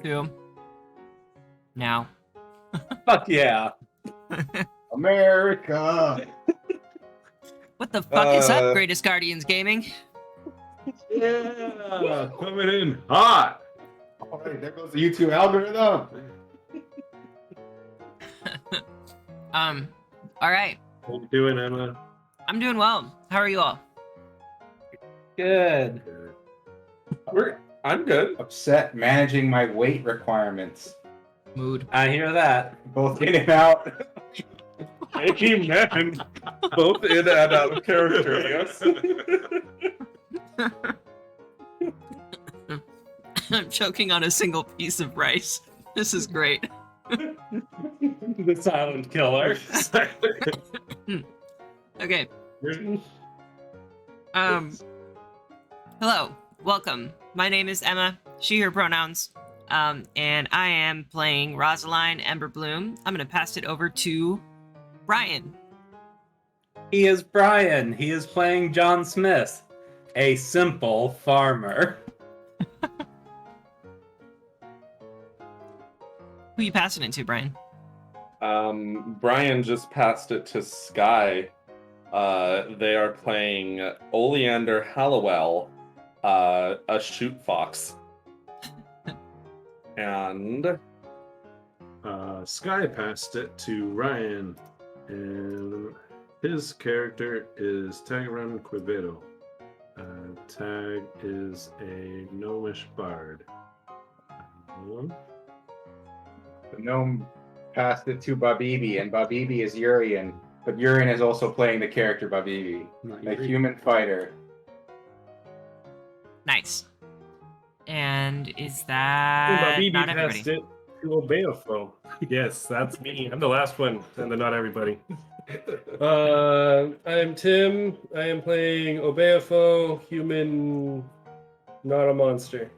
Who? Now. Fuck yeah. America. What the fuck is up, Greatest Guardians Gaming? Yeah, coming in hot. All right, there goes the YouTube algorithm. All right. How you doing, Emma? I'm doing well. How are you all? Good. I'm good. Upset managing my weight requirements. Mood. I hear that. Both in and out. Amen. Both in and out of character, yes. I'm choking on a single piece of rice. This is great. The silent killer. Okay. Hello. Welcome. My name is Emma, she, her pronouns. And I am playing Rosaline Emberbloom. I'm gonna pass it over to Brian. He is Brian. He is playing John Smith, a simple farmer. Who you passing it to, Brian? Brian just passed it to Sky. They are playing Oleander Hallowell, a shoot fox. And Sky passed it to Ryan, and his character is Tagaran Quevedo. Tag is a gnomish bard. The gnome passed it to Babibi, and Babibi is Urian. But Urian is also playing the character Babibi, a human fighter. Nice. And is that Babibi not everybody? passed it to Obeafo. Yes, that's me. I'm the last one, and then not everybody. I'm Tim. I am playing Obeafo, human, not a monster.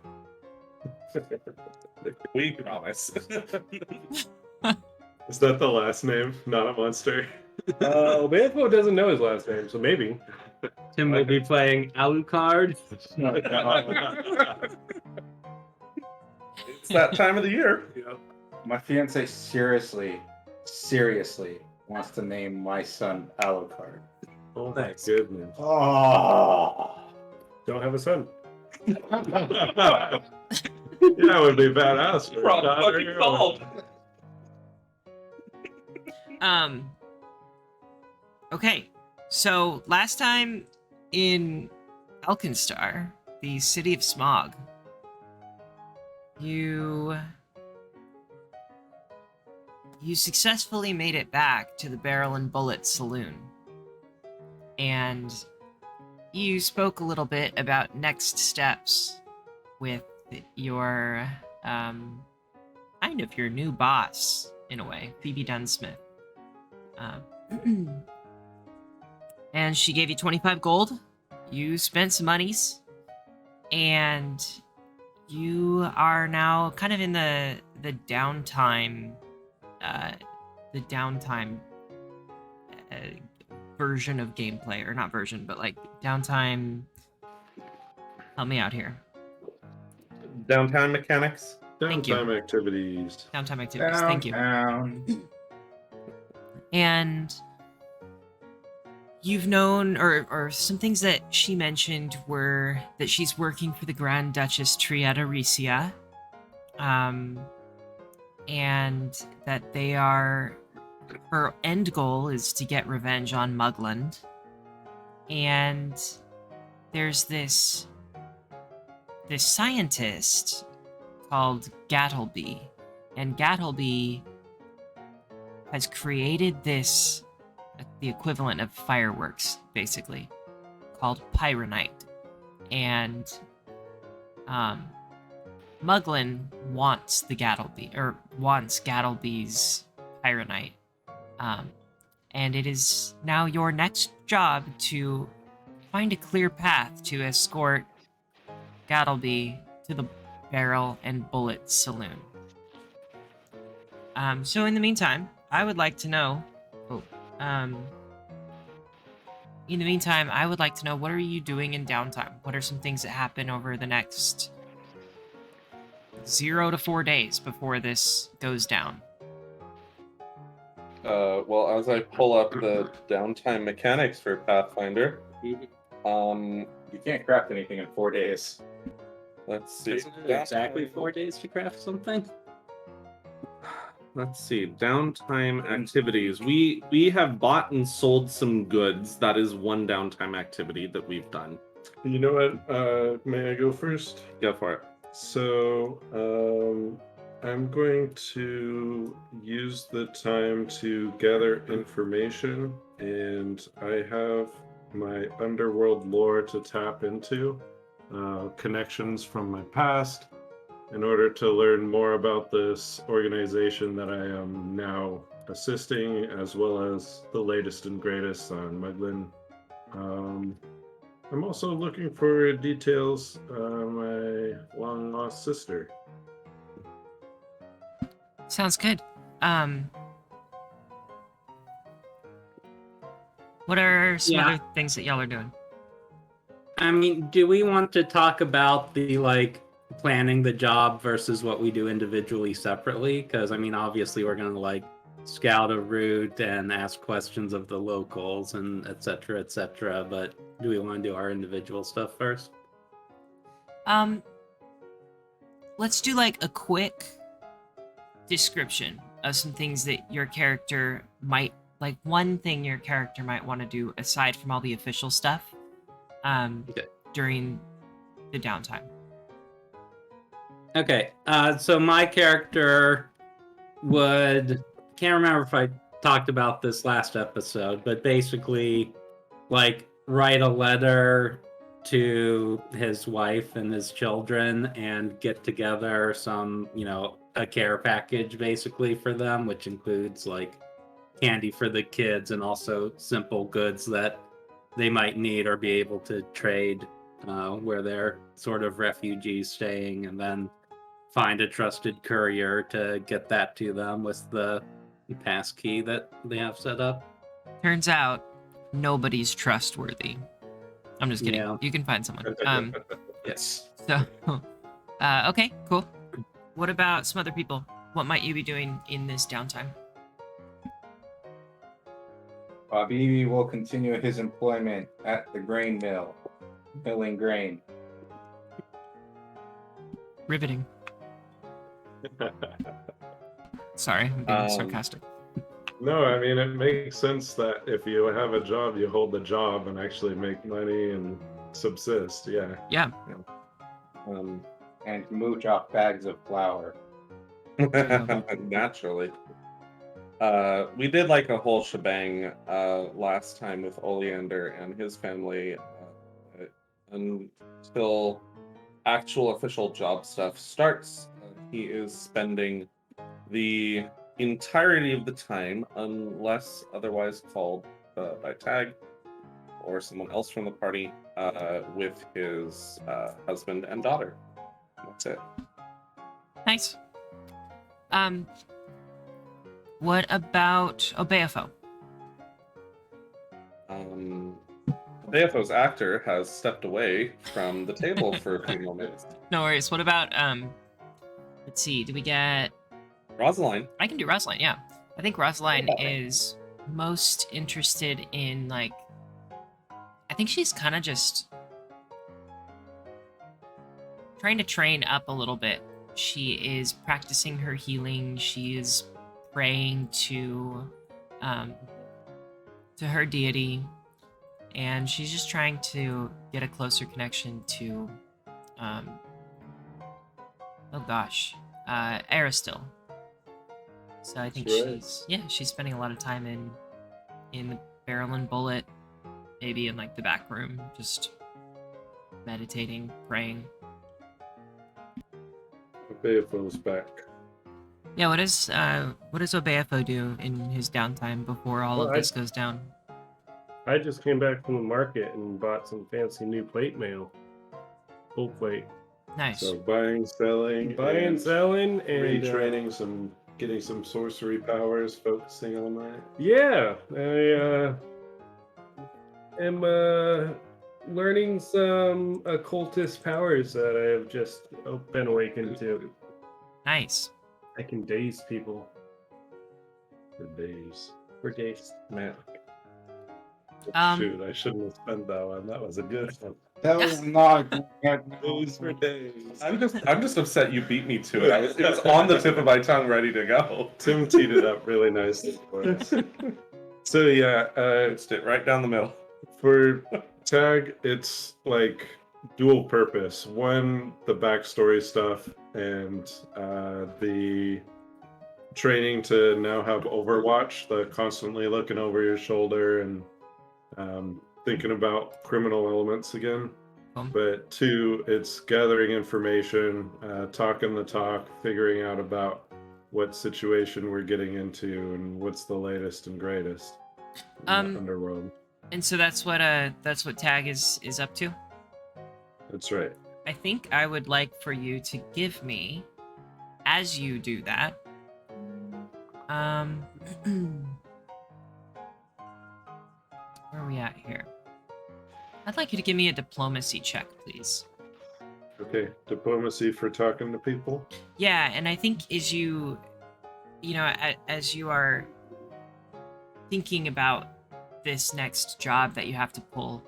we promise. Is that the last name? Not a monster. Obeafo doesn't know his last name, so maybe. Tim will be playing Alucard. It's that time of the year. Yeah. My fiance seriously wants to name my son Alucard. Oh my Nice. goodness. Oh. Don't have a son. Yeah, it would be badass. for a Problem daughter. fucking solved. Okay. So last time in Alkenstar, the city of Smog, you successfully made it back to the Barrel and Bullet Saloon. And you spoke a little bit about next steps with your, kind of your new boss, in a way, Phoebe Dunsmith. And she gave you 25 gold. You spent some monies. And you are now kind of in the downtime, version of gameplay, or not version, but like downtime. Help me out here. Downtown mechanics. Thank you. Downtime activities. Downtime activities. Thank you. And you've known, or some things that she mentioned were that she's working for the Grand Duchess Triadaricia, and that they are, her end goal is to get revenge on Mugland. And there's this scientist called Gattleby, and Gattleby has created this, the equivalent of fireworks, basically, called Pyronite. And Muglin wants the Gattleby, or wants Gattleby's Pyronite. And it is now your next job to find a clear path to escort Gattleby to the Barrel and Bullet Saloon. So in the meantime, I would like to know... in the meantime, I would like to know, what are you doing in downtime? What are some things that happen over the next 0 to 4 days before this goes down. Well, as I pull up the downtime mechanics for Pathfinder, You can't craft anything in 4 days. let's see. Isn't it exactly 4 days to craft something? Let's see. Downtime activities. We have bought and sold some goods. That is one downtime activity that we've done. You know what? May I go first? Go for it. So, I'm going to use the time to gather information, and I have my underworld lore to tap into, connections from my past, in order to learn more about this organization that I am now assisting, as well as the latest and greatest on Muglin. I'm also looking for details on my long lost sister. Sounds good. What are some other things that y'all are doing? I mean, do we want to talk about the like planning the job versus what we do individually separately? Because I mean, obviously, we're gonna like scout a route and ask questions of the locals and etc. etc. But do we want to do our individual stuff first? Let's do like a quick description of some things that your character might like. One thing your character might want to do aside from all the official stuff. Okay. During the downtime. Okay, so my character would, can't remember if I talked about this last episode, but basically, like, write a letter to his wife and his children and get together some, a care package basically for them, which includes like candy for the kids and also simple goods that they might need or be able to trade where they're sort of refugees staying, and then find a trusted courier to get that to them with the pass key that they have set up. Turns out nobody's trustworthy. I'm just kidding. Yeah. You can find someone. Yes. So, okay, cool. What about some other people? What might you be doing in this downtime? Bobby will continue his employment at the grain mill, milling grain. Riveting. Sorry, I'm being sarcastic. No, I mean, it makes sense that if you have a job, you hold the job and actually make money and subsist. Yeah. Yeah. And mooch off bags of flour. Naturally. We did like a whole shebang last time with Oleander and his family until actual official job stuff starts. He is spending the entirety of the time, unless otherwise called by Tag or someone else from the party, with his husband and daughter. That's it. Nice. What about Obeafo? Beafo's actor has stepped away from the table for a few moments. No worries. What about let's see, do we get Rosaline. I can do Rosaline, yeah. I think Rosaline is most interested in like I think she's kind of just trying to train up a little bit. She is practicing her healing. She is praying to her deity, and she's just trying to get a closer connection to Aristil. So I think she's spending a lot of time in the Barrel and Bullet, maybe in like the back room, just meditating, praying. Obeafo's back. Yeah, what does Obeafo do in his downtime before all of this goes down? I just came back from the market and bought some fancy new plate mail. Full plate. Nice. So buying, selling, and retraining getting some sorcery powers, focusing on that. Yeah, I am learning some occultist powers that I have just been awakened to. Nice. I can daze people. For days. For days. Man, Shoot, I shouldn't have spent that one. That was a good one. That was not good. Days for days. I'm just upset you beat me to it. It was on the tip of my tongue, ready to go. Tim teed it up really nicely for us. So yeah, Pitched it right down the middle. for tag, it's like dual purpose. One, the backstory stuff, and the training to now have Overwatch, the constantly looking over your shoulder and thinking about criminal elements again. But two, it's gathering information, talking the talk, figuring out about what situation we're getting into and what's the latest and greatest in the underworld. And so that's what Tag is up to. That's right. I think I would like for you to give me, as you do that, where are we at here? I'd like you to give me a diplomacy check, please. Okay, diplomacy for talking to people. Yeah, and I think as you are thinking about this next job that you have to pull,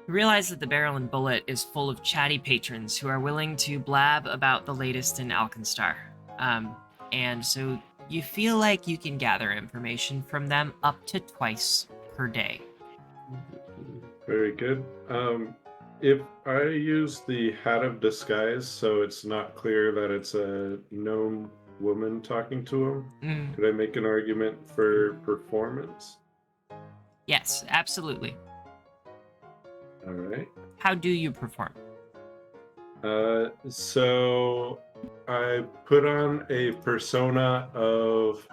you realize that the Barrel and Bullet is full of chatty patrons who are willing to blab about the latest in Alkenstar. And so you feel like you can gather information from them up to twice per day. Very good. If I use the hat of disguise so it's not clear that it's a gnome woman talking to him, could I make an argument for performance? Yes, absolutely. All right. How do you perform? So I put on a persona of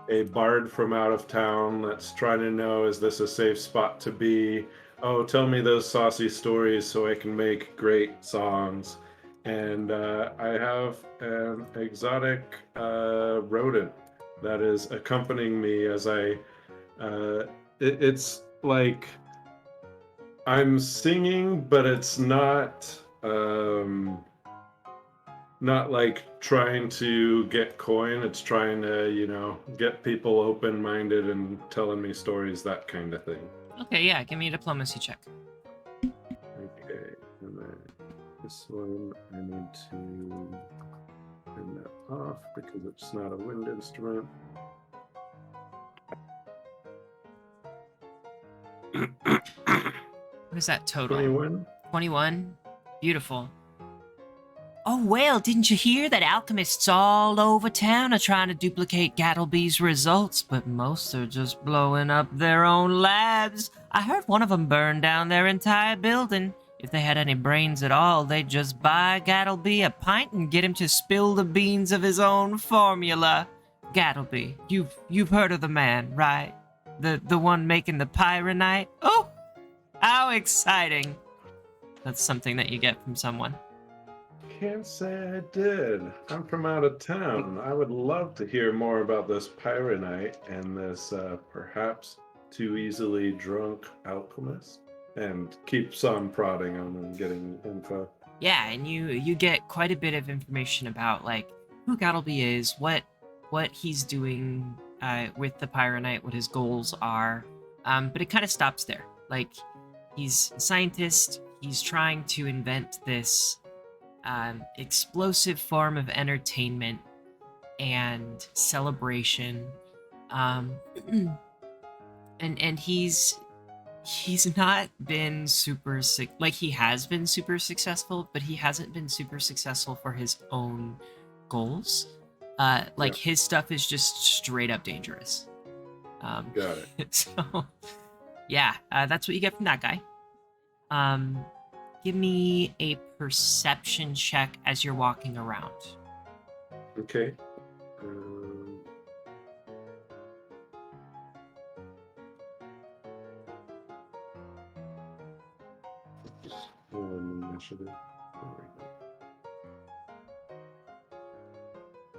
a bard from out of town that's trying to know, is this a safe spot to be? Oh, tell me those saucy stories so I can make great songs. And I have an exotic rodent that is accompanying me as I. It's like I'm singing, but it's not like trying to get coin. It's trying to, get people open-minded and telling me stories, that kind of thing. Okay, yeah, give me a diplomacy check. Okay, and then this one I need to turn that off because it's not a wind instrument. What is that total? 21. 21? Beautiful. Oh, well, didn't you hear that alchemists all over town are trying to duplicate Gattleby's results, but most are just blowing up their own labs? I heard one of them burned down their entire building. If they had any brains at all, they'd just buy Gattleby a pint and get him to spill the beans of his own formula. Gattleby, you've heard of the man, right? The one making the pyronite? Oh, how exciting. That's something that you get from someone. Can't say I did. I'm from out of town. I would love to hear more about this pyronite and this perhaps too easily drunk alchemist. And keeps on prodding on and getting info. Yeah, and you get quite a bit of information about like who Gattleby is, what he's doing with the pyronite, what his goals are. But it kind of stops there. Like he's a scientist. He's trying to invent this explosive form of entertainment and celebration. And he's not been super he has been super successful, but he hasn't been super successful for his own goals. His stuff is just straight up dangerous. Got it. So, yeah, that's what you get from that guy. Give me a perception check as you're walking around. Okay. Initiative.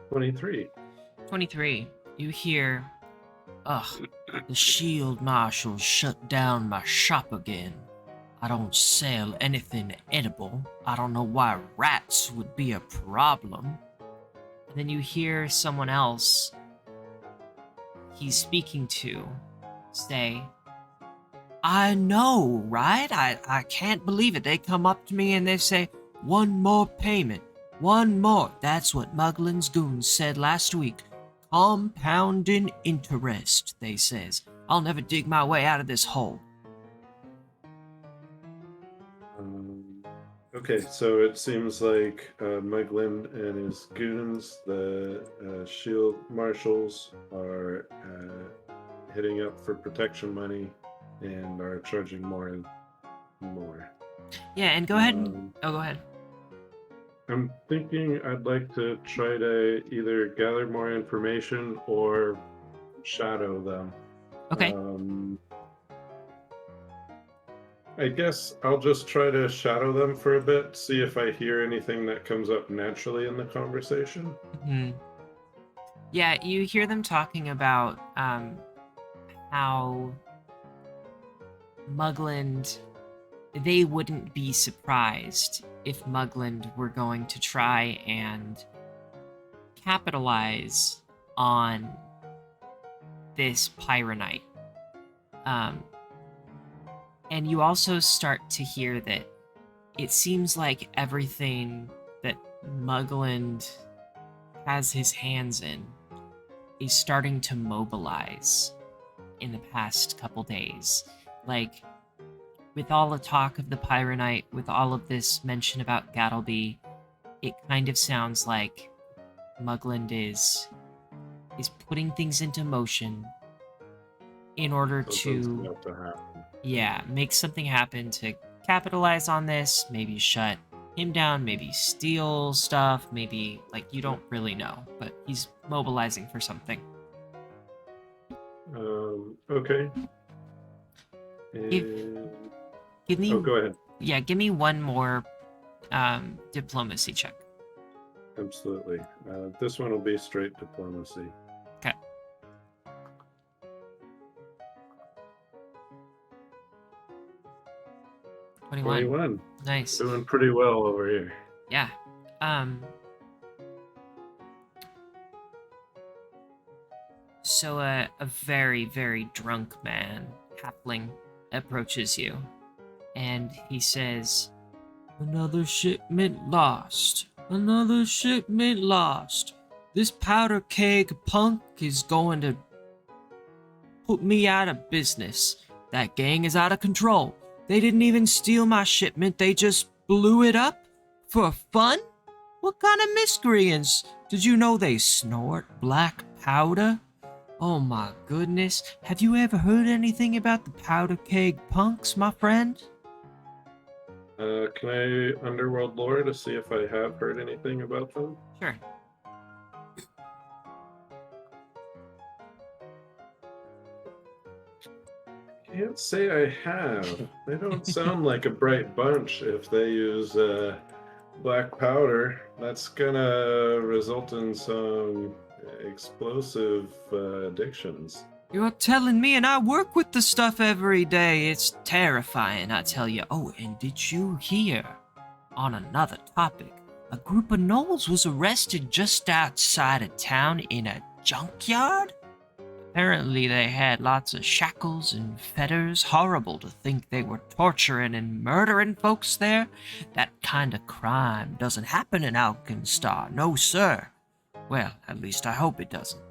23. 23. You hear, ugh, the shield marshal shut down my shop again. I don't sell anything edible. I don't know why rats would be a problem. Then you hear someone else he's speaking to say, I know, right? I can't believe it. They come up to me and they say, one more payment. One more. That's what Muglin's goons said last week. Compounding interest, they says. I'll never dig my way out of this hole. Okay, so it seems like Muglin and his goons, the shield marshals, are hitting up for protection money and are charging more and more. Yeah, and go ahead and... Oh, go ahead. I'm thinking I'd like to try to either gather more information or shadow them. Okay. I guess I'll just try to shadow them for a bit, see if I hear anything that comes up naturally in the conversation. Hmm. Yeah, you hear them talking about how Mugland... They wouldn't be surprised if Mugland were going to try and capitalize on this Pyronite. And you also start to hear that it seems like everything that Mugland has his hands in is starting to mobilize in the past couple days. Like, with all the talk of the Pyronite, with all of this mention about Gattleby, it kind of sounds like Mugland is putting things into motion in order to make something happen to capitalize on this, maybe shut him down, maybe steal stuff, maybe, like, you don't really know, but he's mobilizing for something. Okay. Give me... Oh, go ahead. Yeah, give me one more diplomacy check. Absolutely. This one will be straight diplomacy. Okay. $21. Nice. Doing pretty well over here. Yeah. So a very, very drunk man, halfling, approaches you, and he says, Another shipment lost. Another shipment lost. This powder keg punk is going to put me out of business. That gang is out of control. They didn't even steal my shipment, they just blew it up? For fun? What kind of miscreants? Did you know they snort black powder? Oh my goodness, have you ever heard anything about the powder keg punks, my friend? Can I underworld lore to see if I have heard anything about them? Sure. Can't say I have. They don't sound like a bright bunch if they use black powder. That's gonna result in some explosive addictions. You're telling me, and I work with the stuff every day. It's terrifying, I tell you. Oh, and did you hear? On another topic, a group of gnolls was arrested just outside of town in a junkyard? Apparently they had lots of shackles and fetters. Horrible to think they were torturing and murdering folks there. That kind of crime doesn't happen in Alkenstar, no sir. Well, at least I hope it doesn't.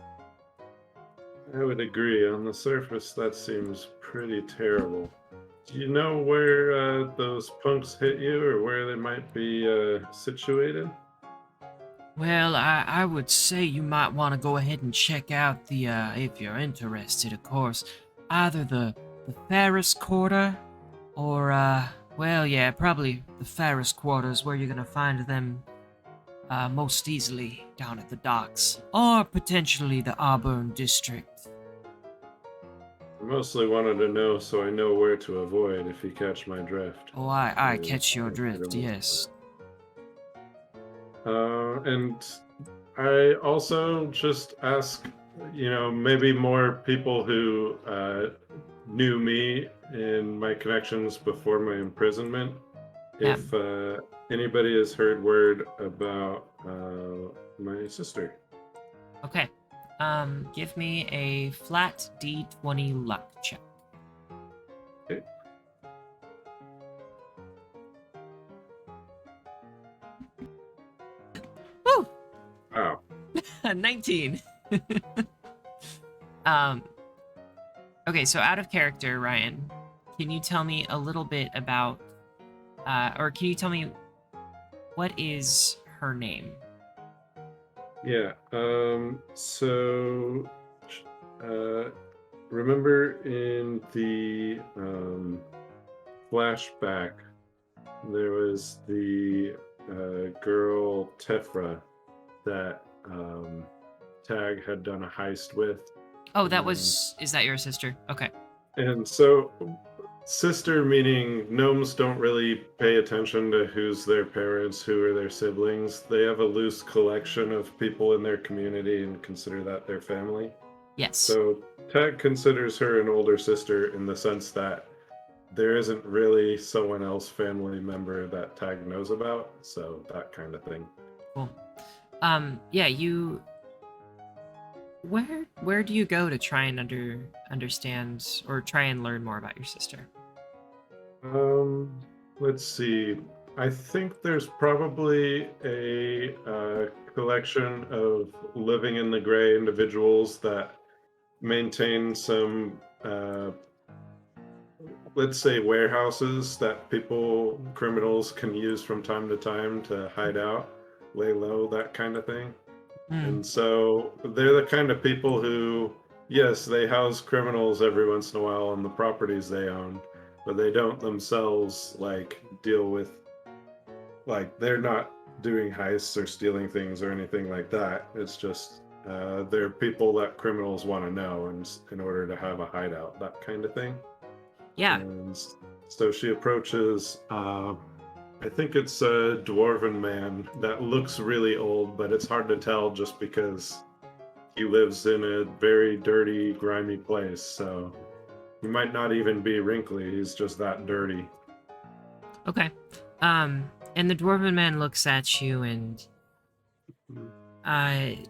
I would agree. On the surface, that seems pretty terrible. Do you know where those punks hit you, or where they might be situated? Well, I would say you might want to go ahead and check out the, if you're interested, of course, either the Ferris Quarter, or, well, yeah, probably the Ferris Quarters, where you're gonna find them most easily down at the docks, or potentially the Auburn District. I mostly wanted to know so I know where to avoid if you catch my drift. Oh, I catch your drift, yes. And I also just ask, maybe more people who knew me and my connections before my imprisonment. If anybody has heard word about my sister. Okay. Give me a flat D20 luck check. Okay. Woo! Wow. 19. Okay, so out of character, Ryan, can you tell me a little bit about, or can you tell me what is her name? Yeah. So, remember in the flashback, there was the girl Tefra that Tag had done a heist with. Oh, is that your sister? Okay. And so, sister meaning gnomes don't really pay attention to who's their parents, who are their siblings. They have a loose collection of people in their community and consider that their family. Yes. So Tag considers her an older sister in the sense that there isn't really someone else family member that Tag knows about. So that kind of thing. Cool. Yeah, where do you go to try and understand or try and learn more about your sister? Let's see. I think there's probably a collection of living in the gray individuals that maintain some, let's say, warehouses that criminals can use from time to time to hide out, lay low, that kind of thing. And so they're the kind of people who, yes, they house criminals every once in a while on the properties they own, but they don't themselves deal with, they're not doing heists or stealing things or anything like that. It's just they're people that criminals want to know in order to have a hideout, that kind of thing. Yeah. And so she approaches, I think it's a dwarven man that looks really old, but it's hard to tell just because he lives in a very dirty, grimy place. So he might not even be wrinkly. He's just that dirty. Okay. And the dwarven man looks at you and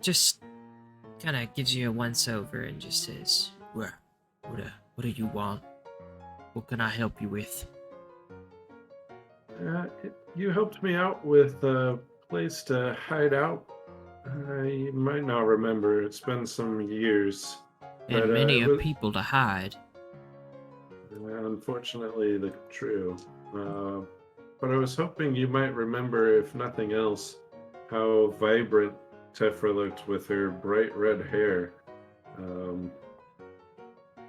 just kind of gives you a once over and just says, "What do you want? What can I help you with?" You helped me out with a place to hide out. You might not remember. It's been some years. And But, many it a was- people to hide. Unfortunately, true. But I was hoping you might remember, if nothing else, how vibrant Tefra looked with her bright red hair.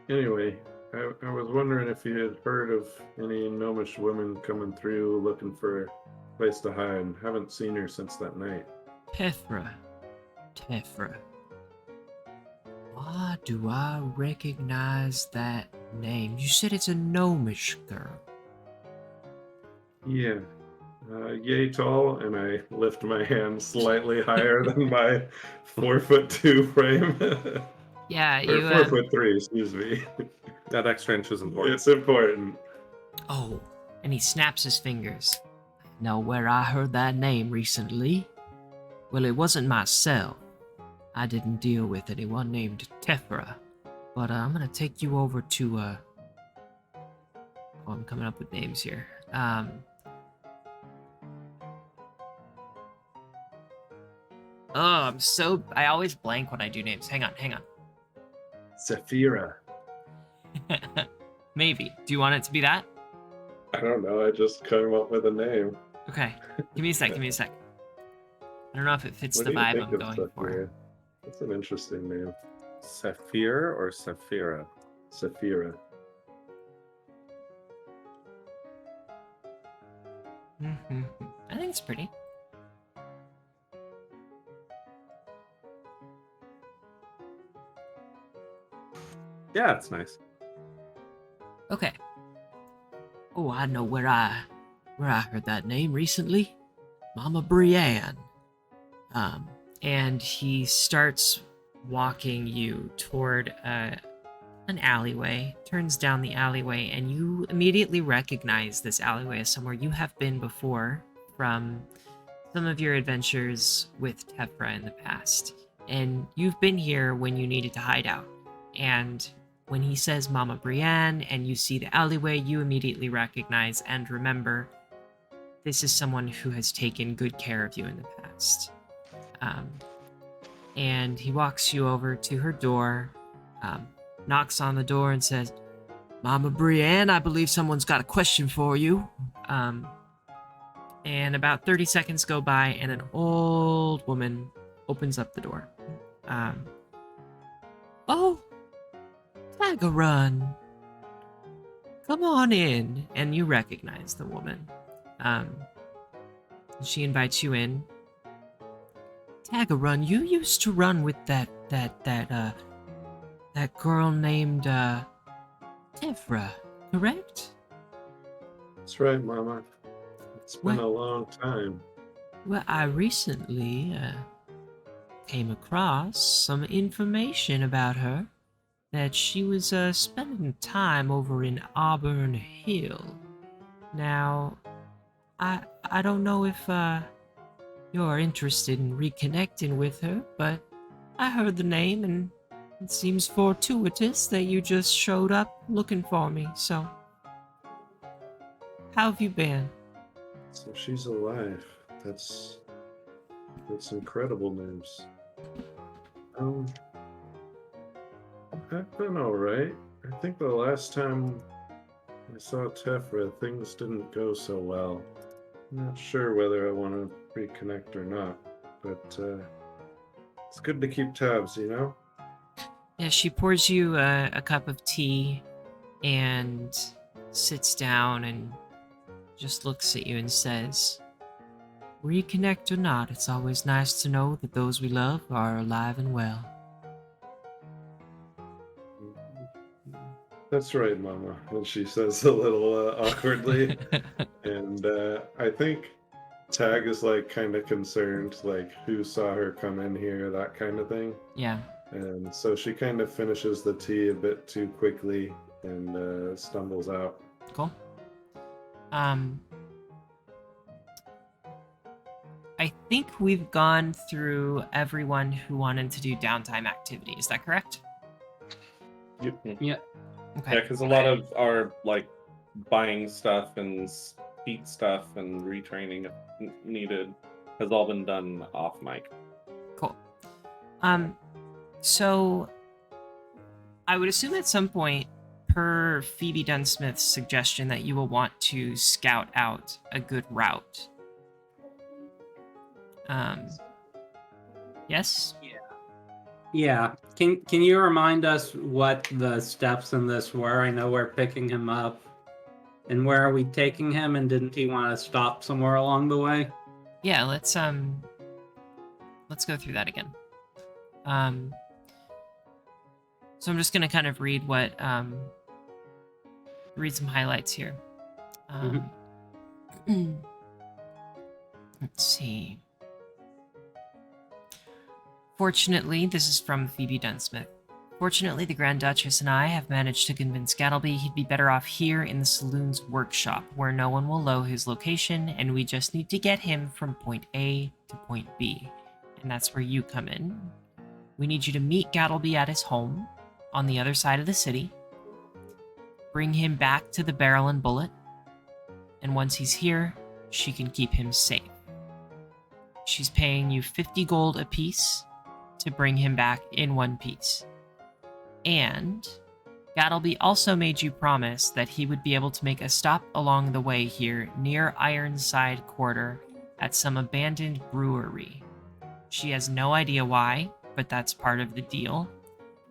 Anyway, I was wondering if you had heard of any gnomish women coming through looking for a place to hide. Haven't seen her since that night. Tefra. Why do I recognize that name? You said it's a gnomish girl. Yeah. Yay tall, and I lift my hand slightly higher than my 4'2" frame. Yeah, Or you. 4'3", excuse me. That extra inch is important. It's important. Oh, and he snaps his fingers. Know where I heard that name recently? Well, it wasn't myself. I didn't deal with anyone named Tefra. But I'm gonna take you over to, oh, I'm coming up with names here. I always blank when I do names. Hang on. Saphira. Maybe. Do you want it to be that? I don't know, I just came up with a name. Okay. Give me a sec. I don't know if it fits What the do you vibe think I'm of going for. Saphira? That's an interesting name. Saphir or Saphira? Saphira. I think it's pretty. Yeah, it's nice. Okay. Oh, I know where I heard that name recently. Mama Brienne. And he starts walking you toward an alleyway, turns down the alleyway, and you immediately recognize this alleyway as somewhere you have been before from some of your adventures with Tefra in the past, and you've been here when you needed to hide out. And when he says Mama Brienne and you see the alleyway, you immediately recognize and remember this is someone who has taken good care of you in the past. And he walks you over to her door, knocks on the door and says, Mama Brienne, I believe someone's got a question for you. And about 30 seconds go by and an old woman opens up the door. Oh, Tagarun, come on in. And you recognize the woman. She invites you in. Tagarun, you used to run with that girl named Tefra, correct? That's right, Mama. It's been a long time. Well, I recently came across some information about her, that she was spending time over in Auburn Hill. Now, I don't know if you're interested in reconnecting with her, but I heard the name and it seems fortuitous that you just showed up looking for me, so how have you been? So she's alive. That's incredible news. I've been alright. I think the last time I saw Tefra, things didn't go so well. I'm not sure whether I want to reconnect or not, but it's good to keep tabs, you know? Yeah, she pours you a cup of tea and sits down and just looks at you and says, reconnect or not, it's always nice to know that those we love are alive and well. That's right, Mama. And she says a little awkwardly. And I think Tag is like kind of concerned, like who saw her come in here, that kind of thing. Yeah. And so she kind of finishes the tea a bit too quickly and stumbles out. Cool. I think we've gone through everyone who wanted to do downtime activity. Is that correct? Yeah. Okay. Yeah, because a lot of our like buying stuff and speed stuff and retraining if needed has all been done off mic. Cool. So I would assume at some point, per Phoebe Dunsmith's suggestion, that you will want to scout out a good route. Yes? Yeah. Can you remind us what the steps in this were? I know we're picking him up. And where are we taking him? And didn't he want to stop somewhere along the way? Yeah, let's go through that again. So I'm just gonna kind of read what read some highlights here. Let's see. Fortunately, this is from Phoebe Dunsmith. Fortunately, the Grand Duchess and I have managed to convince Gattleby he'd be better off here in the saloon's workshop, where no one will know his location, and we just need to get him from point A to point B. And that's where you come in. We need you to meet Gattleby at his home, on the other side of the city. Bring him back to the Barrel and Bullet, and once he's here, she can keep him safe. She's paying you 50 gold apiece to bring him back in one piece. And Gattleby also made you promise that he would be able to make a stop along the way here near Ironside Quarter at some abandoned brewery. She has no idea why, but that's part of the deal.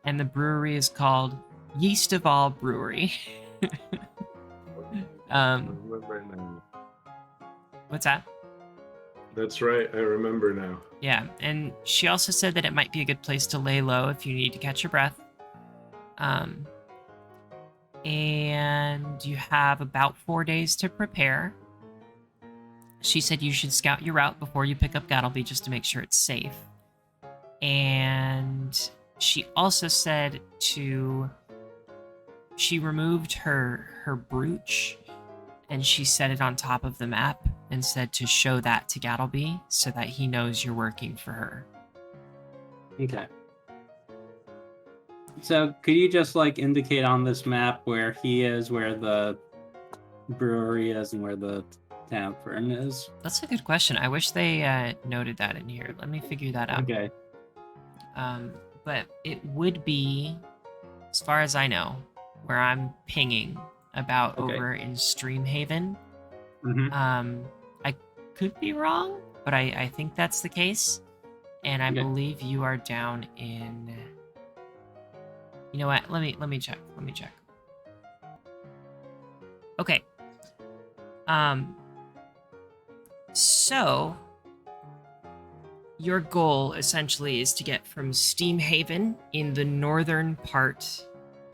And the brewery is called Yeast of All Brewery. Remember now. What's that? That's right, I remember now. Yeah, and she also said that it might be a good place to lay low if you need to catch your breath. And you have about 4 days to prepare. She said you should scout your route before you pick up Gattleby just to make sure it's safe. And she also said she removed her brooch and she set it on top of the map and said to show that to Gattleby so that he knows you're working for her. Okay. So could you just like indicate on this map where he is, where the brewery is, and where the tavern is? That's a good question. I wish they noted that in here. Let me figure that out. Okay. But it would be, as far as I know, where I'm pinging about Okay. over in Streamhaven. Mm-hmm. I could be wrong, but I think that's the case. And I Okay. believe you are down in. You know what? Let me check. Let me check. Okay. So your goal essentially is to get from Steamhaven in the northern part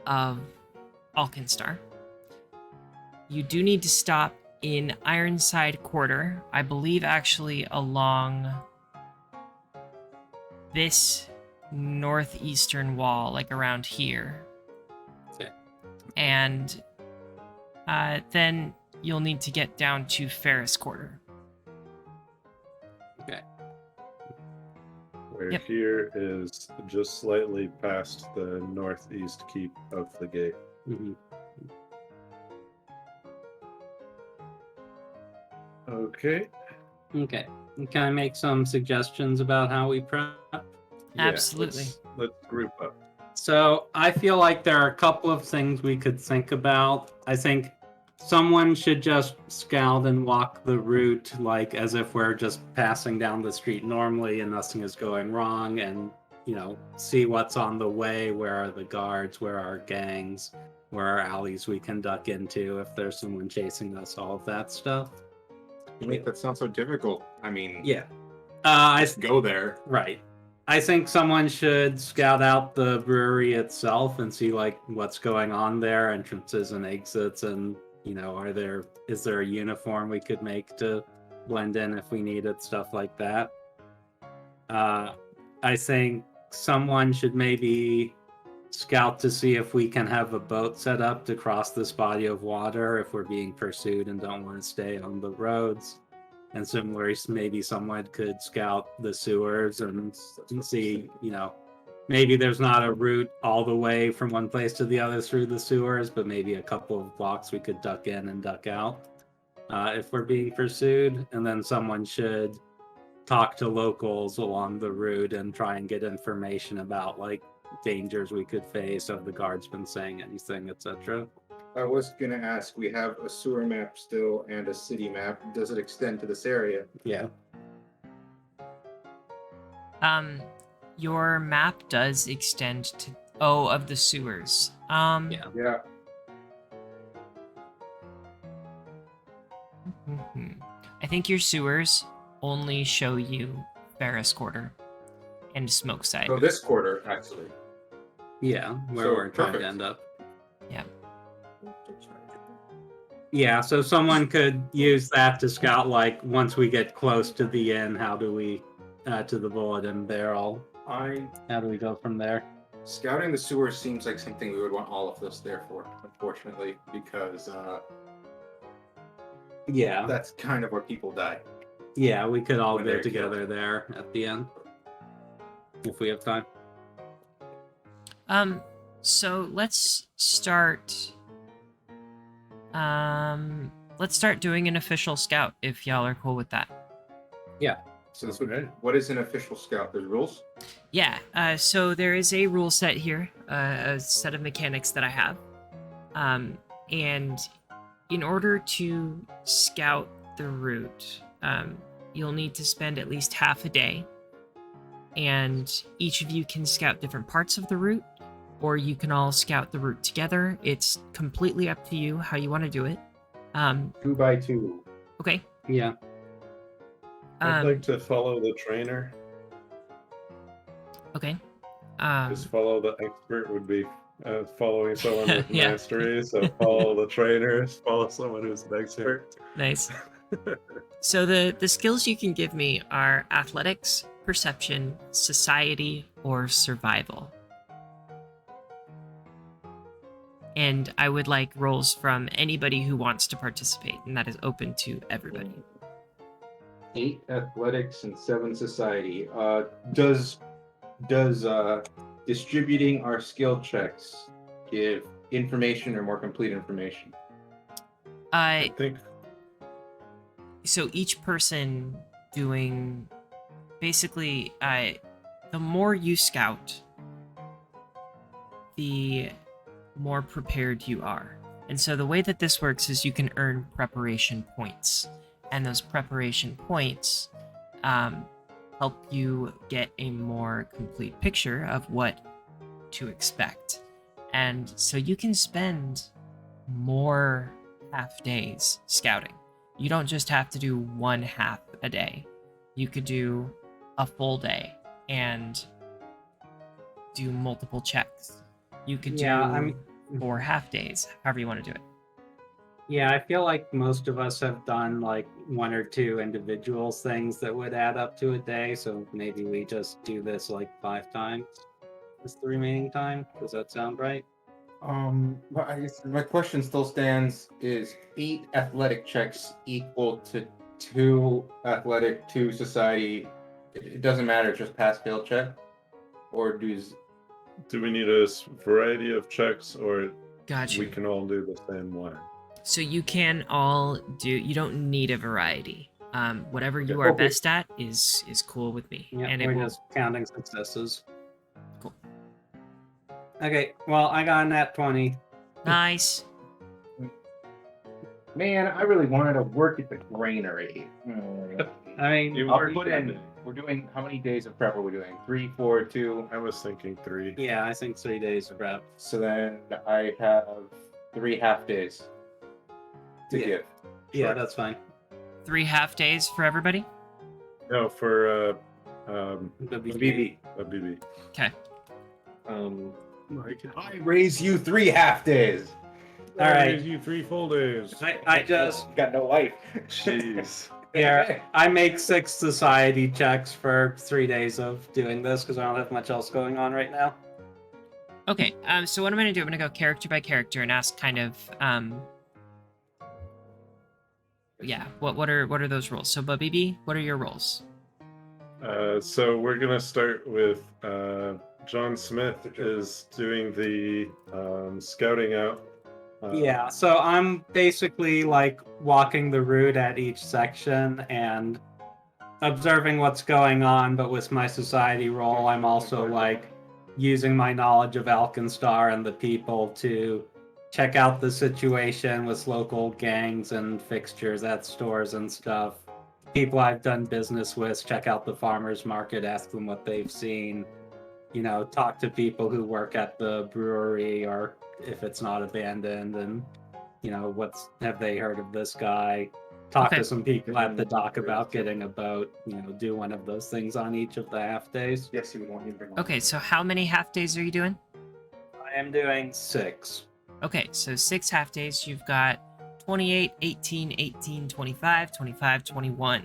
of Alkenstar. You do need to stop in Ironside Quarter, I believe actually along this northeastern wall, like around here. Okay. And then you'll need to get down to Ferris Quarter. Okay. Where Yep. here is just slightly past the northeast keep of the gate. Mm-hmm. Okay. Okay. Can I make some suggestions about how we prep? Yeah, Absolutely. let's group up. So I feel like there are a couple of things we could think about. I think someone should just scout and walk the route like as if we're just passing down the street normally and nothing is going wrong, and see what's on the way, where are the guards, where are gangs, where are alleys we can duck into if there's someone chasing us, all of that stuff. You make that sound so difficult. I mean, Yeah. I just go there. Right. I think someone should scout out the brewery itself and see like what's going on there, entrances and exits, and is there a uniform we could make to blend in if we needed, stuff like that. I think someone should maybe scout to see if we can have a boat set up to cross this body of water if we're being pursued and don't want to stay on the roads. And similarly, maybe someone could scout the sewers and see, maybe there's not a route all the way from one place to the other through the sewers, but maybe a couple of blocks we could duck in and duck out if we're being pursued. And then someone should talk to locals along the route and try and get information about like dangers we could face, have the guards been saying anything, etc. I was gonna ask, we have a sewer map still and a city map. Does it extend to this area? Yeah. Your map does extend to of the sewers. Yeah. Yeah. I think your sewers only show you Ferris Quarter and Smokeside. So this quarter, actually. Yeah, where So, we're trying perfect. to end up. Yeah. Yeah, so someone could use that to scout, like, once we get close to the inn, how do we, to the bulletin barrel, how do we go from there? Scouting the sewers seems like something we would want all of us there for, unfortunately, because Yeah, that's kind of where people die. yeah, we could all When go they're together there at the end, if we have time. So let's start. Let's start doing an official scout if y'all are cool with that. So this would, what is an official scout? There's rules? Yeah. So there is a rule set here, a set of mechanics that I have, and in order to scout the route, you'll need to spend at least half a day, and each of you can scout different parts of the route, or you can all scout the route together. It's completely up to you how you want to do it. 2 by 2. Okay. Yeah, I'd like to follow the trainer. Okay. Just follow the expert would be following someone with Yeah. mastery. So follow the trainer, follow someone who's an expert. Nice. So the skills you can give me are athletics, perception, society, or survival. And I would like rolls from anybody who wants to participate, and that is open to everybody. 8 athletics and 7 society. Does distributing our skill checks give information or more complete information? I think So each person doing basically, the more you scout, the more prepared you are. And so the way that this works is you can earn preparation points, and those preparation points help you get a more complete picture of what to expect. And so you can spend more half days scouting. You don't just have to do one half a day. You could do a full day and do multiple checks. You could do Yeah, I mean- 4 half days, however you want to do it. Yeah, I feel like most of us have done like 1 or 2 individuals things that would add up to a day. So maybe we just do this like 5 times. This the remaining time. Does that sound right? But I guess my question still stands: is 8 athletic checks equal to 2 athletic, 2 society? It doesn't matter, just pass fail check, or do we need a variety of checks, or Gotcha. we can all do the same one? So you can all do. You don't need a variety. Whatever you are Okay. best at is cool with me, Yeah, and it we're will. just counting successes. Cool. Okay, well, I got a nat 20. Nice. Man, I really wanted to work at the granary. I mean, You I'll worked put at in. it. We're doing how many days of prep are we doing? 3, 4, 2. I was thinking 3. yeah, I think 3 days of prep. So then I have 3 half days to Yeah. give. Yeah, Sure. that's fine. 3 half days for everybody. No, for The BB. a BB. Okay. I raise you 3 half days. All right. Gives you 3 full days. I just got no life. Jeez. yeah, I make 6 society checks for 3 days of doing this because I don't have much else going on right now. Okay. So what I'm gonna do? I'm gonna go character by character and ask kind of yeah. What are those roles? So, BB, what are your roles? So we're gonna start with John Smith is doing the scouting out. Yeah, so I'm basically like walking the route at each section and observing what's going on, but with my society role, I'm also like using my knowledge of Alkenstar and the people to check out the situation with local gangs and fixtures at stores and stuff. People I've done business with, check out the farmers market, ask them what they've seen, you know, talk to people who work at the brewery or if it's not abandoned, and you know, have they heard of this guy? Talk Okay. to some people at the dock about getting a boat, you know, do one of those things on each of the half days. Yes, you would want me to bring. Okay. So how many half days are you doing? I am doing 6. Okay. So 6 half days. You've got 28, 18, 18, 25, 25, 21.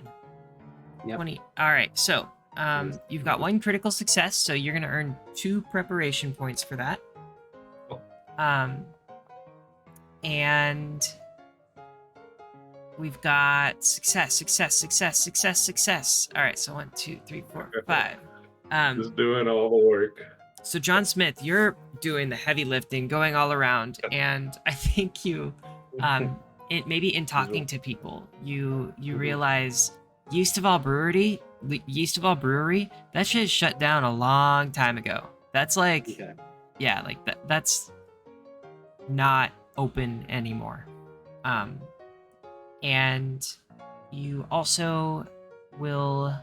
Yep. 20. All right. So you've got 1 critical success, so you're gonna earn 2 preparation points for that. Cool. And we've got success, success, success, success, success. All right. So 1, 2, 3, 4, 5. Just doing all the work. So John Smith, you're doing the heavy lifting, going all around, and I think you, maybe in talking to people, you realize Yeastaval Brewery, that shit shut down a long time ago. That's like, Okay. yeah, like that's not open anymore. And you also we'll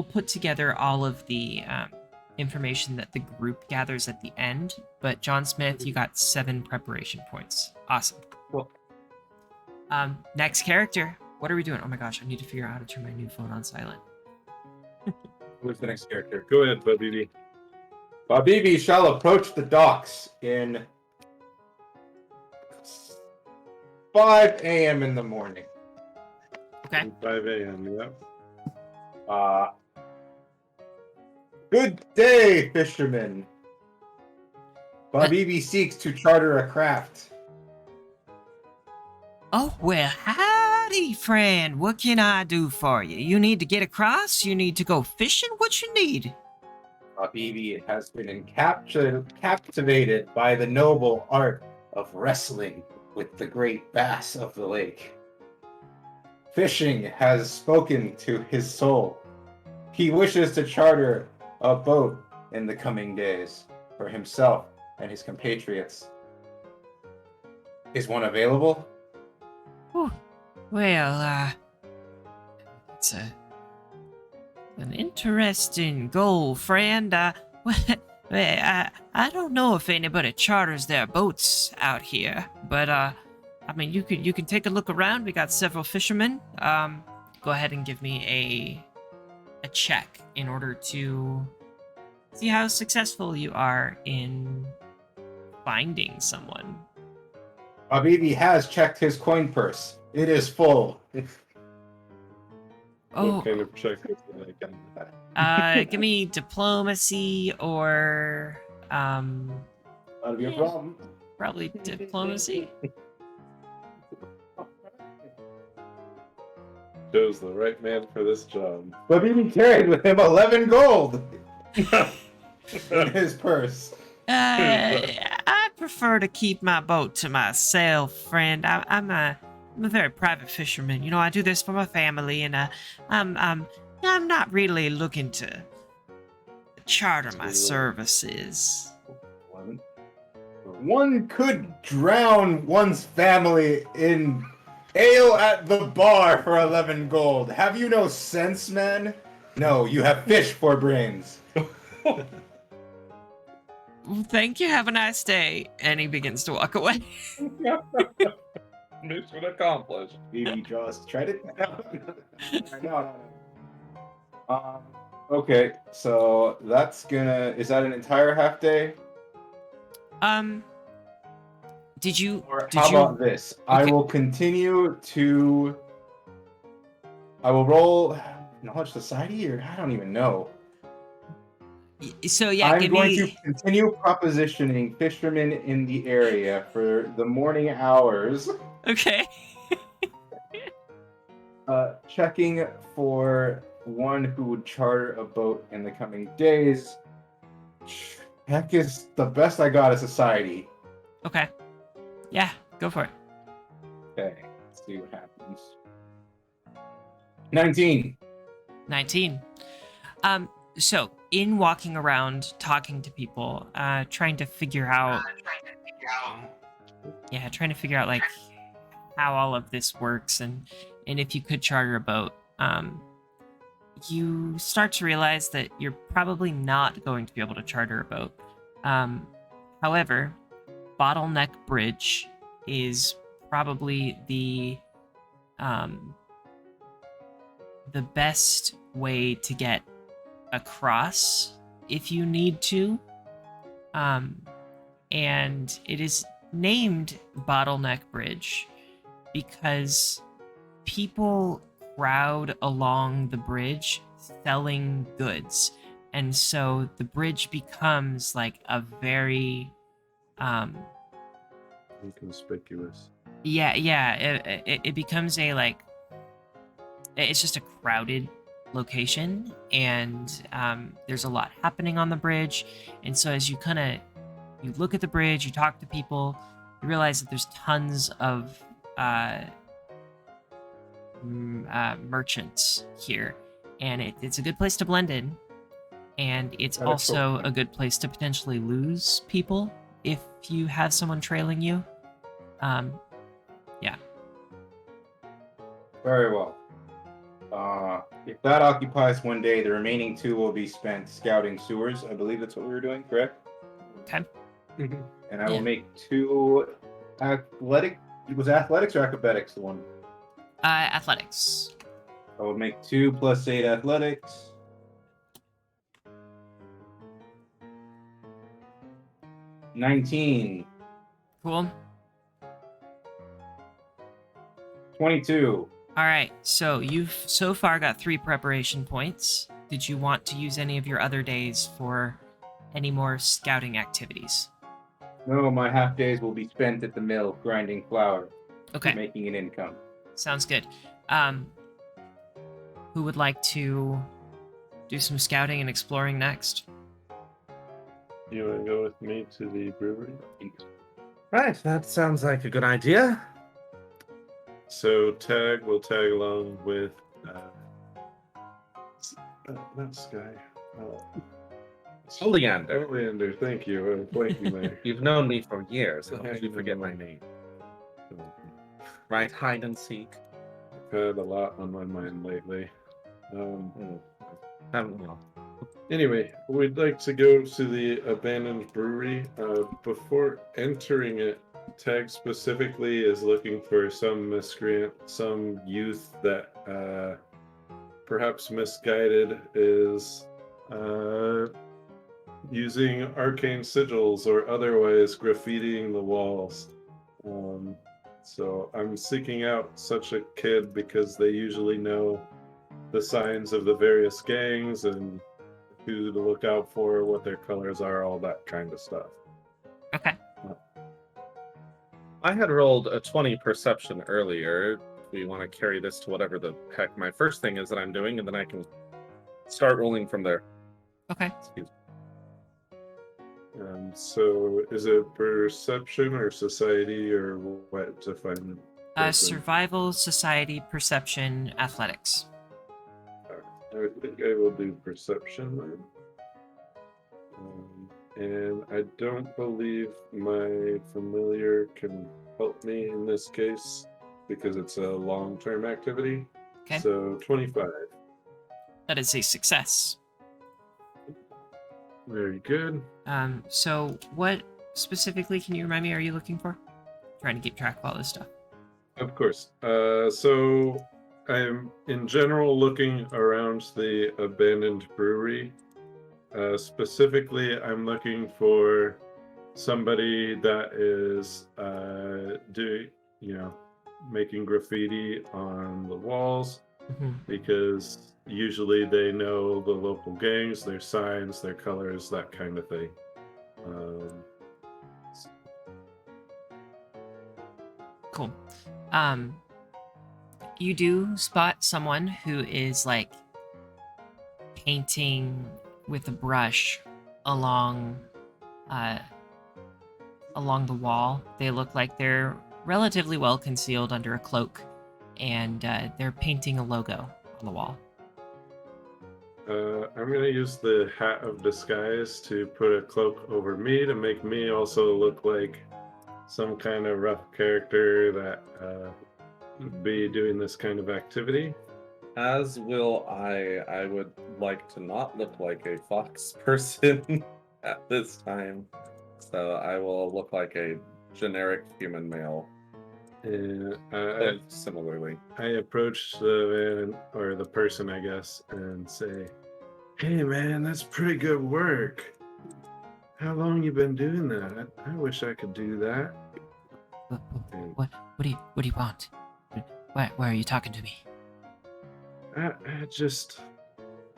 put together all of the information that the group gathers at the end. But John Smith, you got 7 preparation points. Awesome. Cool. Next character. What are we doing? Oh my gosh, I need to figure out how to turn my new phone on silent. Who's the next character? Go ahead, BB. Babibi shall approach the docks in 5 a.m. in the morning. Okay. 5 a.m. Yeah. Good day, fishermen. Babibi seeks to charter a craft. Oh, well, howdy, friend. What can I do for you? You need to get across? You need to go fishing? What you need? Habibi has been captivated by the noble art of wrestling with the great bass of the lake. Fishing has spoken to his soul. He wishes to charter a boat in the coming days for himself and his compatriots. Is one available? Whew. Well, it's an interesting goal, friend. I don't know if anybody charters their boats out here, but I mean, you can take a look around. We got several fishermen. Go ahead and give me a check in order to see how successful you are in finding someone. Habibi has checked his coin purse. It is full. Oh, What kind of check is that? give me diplomacy or That'll be a Yeah. problem. probably diplomacy. Chose the right man for this job. Habibi carried with him 11 gold in his purse. I prefer to keep my boat to myself, friend. I'm a very private fisherman. You know, I do this for my family, and I'm not really looking to charter my services. One could drown one's family in ale at the bar for 11 gold. Have you no sense, man? No, you have fish for brains. Well, thank you. Have a nice day. And he begins to walk away. Mission accomplished. Maybe just tried it. No. Okay, so that's gonna. Is that an entire half day? Did you? Or Did how you? about this? I Okay. will continue to. I will roll knowledge society, or I don't even know. So yeah, I'm give going me. to continue propositioning fishermen in the area for the morning hours, Okay. checking for one who would charter a boat in the coming days. Heck is the best I got is society. Okay. Yeah, go for it. Okay, let's see what happens. 19. 19. So in walking around, talking to people, trying to figure out, trying to figure out like how all of this works, and if you could charter a boat, you start to realize that you're probably not going to be able to charter a boat. However, Bottleneck Bridge is probably the best way to get across if you need to. And it is named Bottleneck Bridge because people crowd along the bridge selling goods. And so the bridge becomes like a very Inconspicuous. it becomes a like it's just a crowded location, and there's a lot happening on the bridge. And so as you look at the bridge, you talk to people, you realize that there's tons of merchants here, and it's a good place to blend in, and it's That is so also fun. a good place to potentially lose people if you have someone trailing you. Very well. If that occupies one day, the remaining 2 will be spent scouting sewers. I believe that's what we were doing, correct? Okay. And I Yeah. will make 2 athletic. Was athletics or acrobatics the one? Athletics. I will make 2 plus 8 athletics. $19, Cool. 22. All right, so you've so far got 3 preparation points. Did you want to use any of your other days for any more scouting activities? No, my half days will be spent at the mill grinding flour. Okay. making an income. Sounds good. Who would like to do some scouting and exploring next? You want to go with me to the brewery? Right, that sounds like a good idea. So we'll tag along with not Sky. Oleander. Oleander, thank you. I'm blanking there. You've known me for years. How Yeah, could you you forget know. my name? Right, hide and seek. I've had a lot on my mind lately. Well, Anyway, we'd like to go to the abandoned brewery. Before entering it, Tag specifically is looking for some miscreant, some youth that perhaps misguided is using arcane sigils or otherwise graffitiing the walls. So I'm seeking out such a kid because they usually know the signs of the various gangs and who to look out for, what their colors are, all that kind of stuff. Okay. I had rolled a 20 perception earlier. We want to carry this to whatever the heck my first thing is that I'm doing, and then I can start rolling from there. Okay. Excuse me. So is it perception or society or what to find? Survival, society, perception, athletics. I think I will do perception then. And I don't believe my familiar can help me in this case because it's a long-term activity. Okay. So 25. That is a success. Very good. So what specifically, can you remind me, are you looking for? Trying to keep track of all this stuff. Of course. So I'm in general looking around the abandoned brewery. Specifically, I'm looking for somebody that is making graffiti on the walls Mhm. because usually they know the local gangs, their signs, their colors, that kind of thing. Cool. You do spot someone who is like painting with a brush along the wall. They look like they're relatively well concealed under a cloak, and they're painting a logo on the wall. I'm going to use the hat of disguise to put a cloak over me to make me also look like some kind of rough character that would be doing this kind of activity. As will I. I would like to not look like a fox person at this time. So I will look like a generic human male. And Similarly. I approach the man or the person, I guess, and say, "Hey, man, that's pretty good work. How long you been doing that? I wish I could do that." What do you want? Why are you talking to me?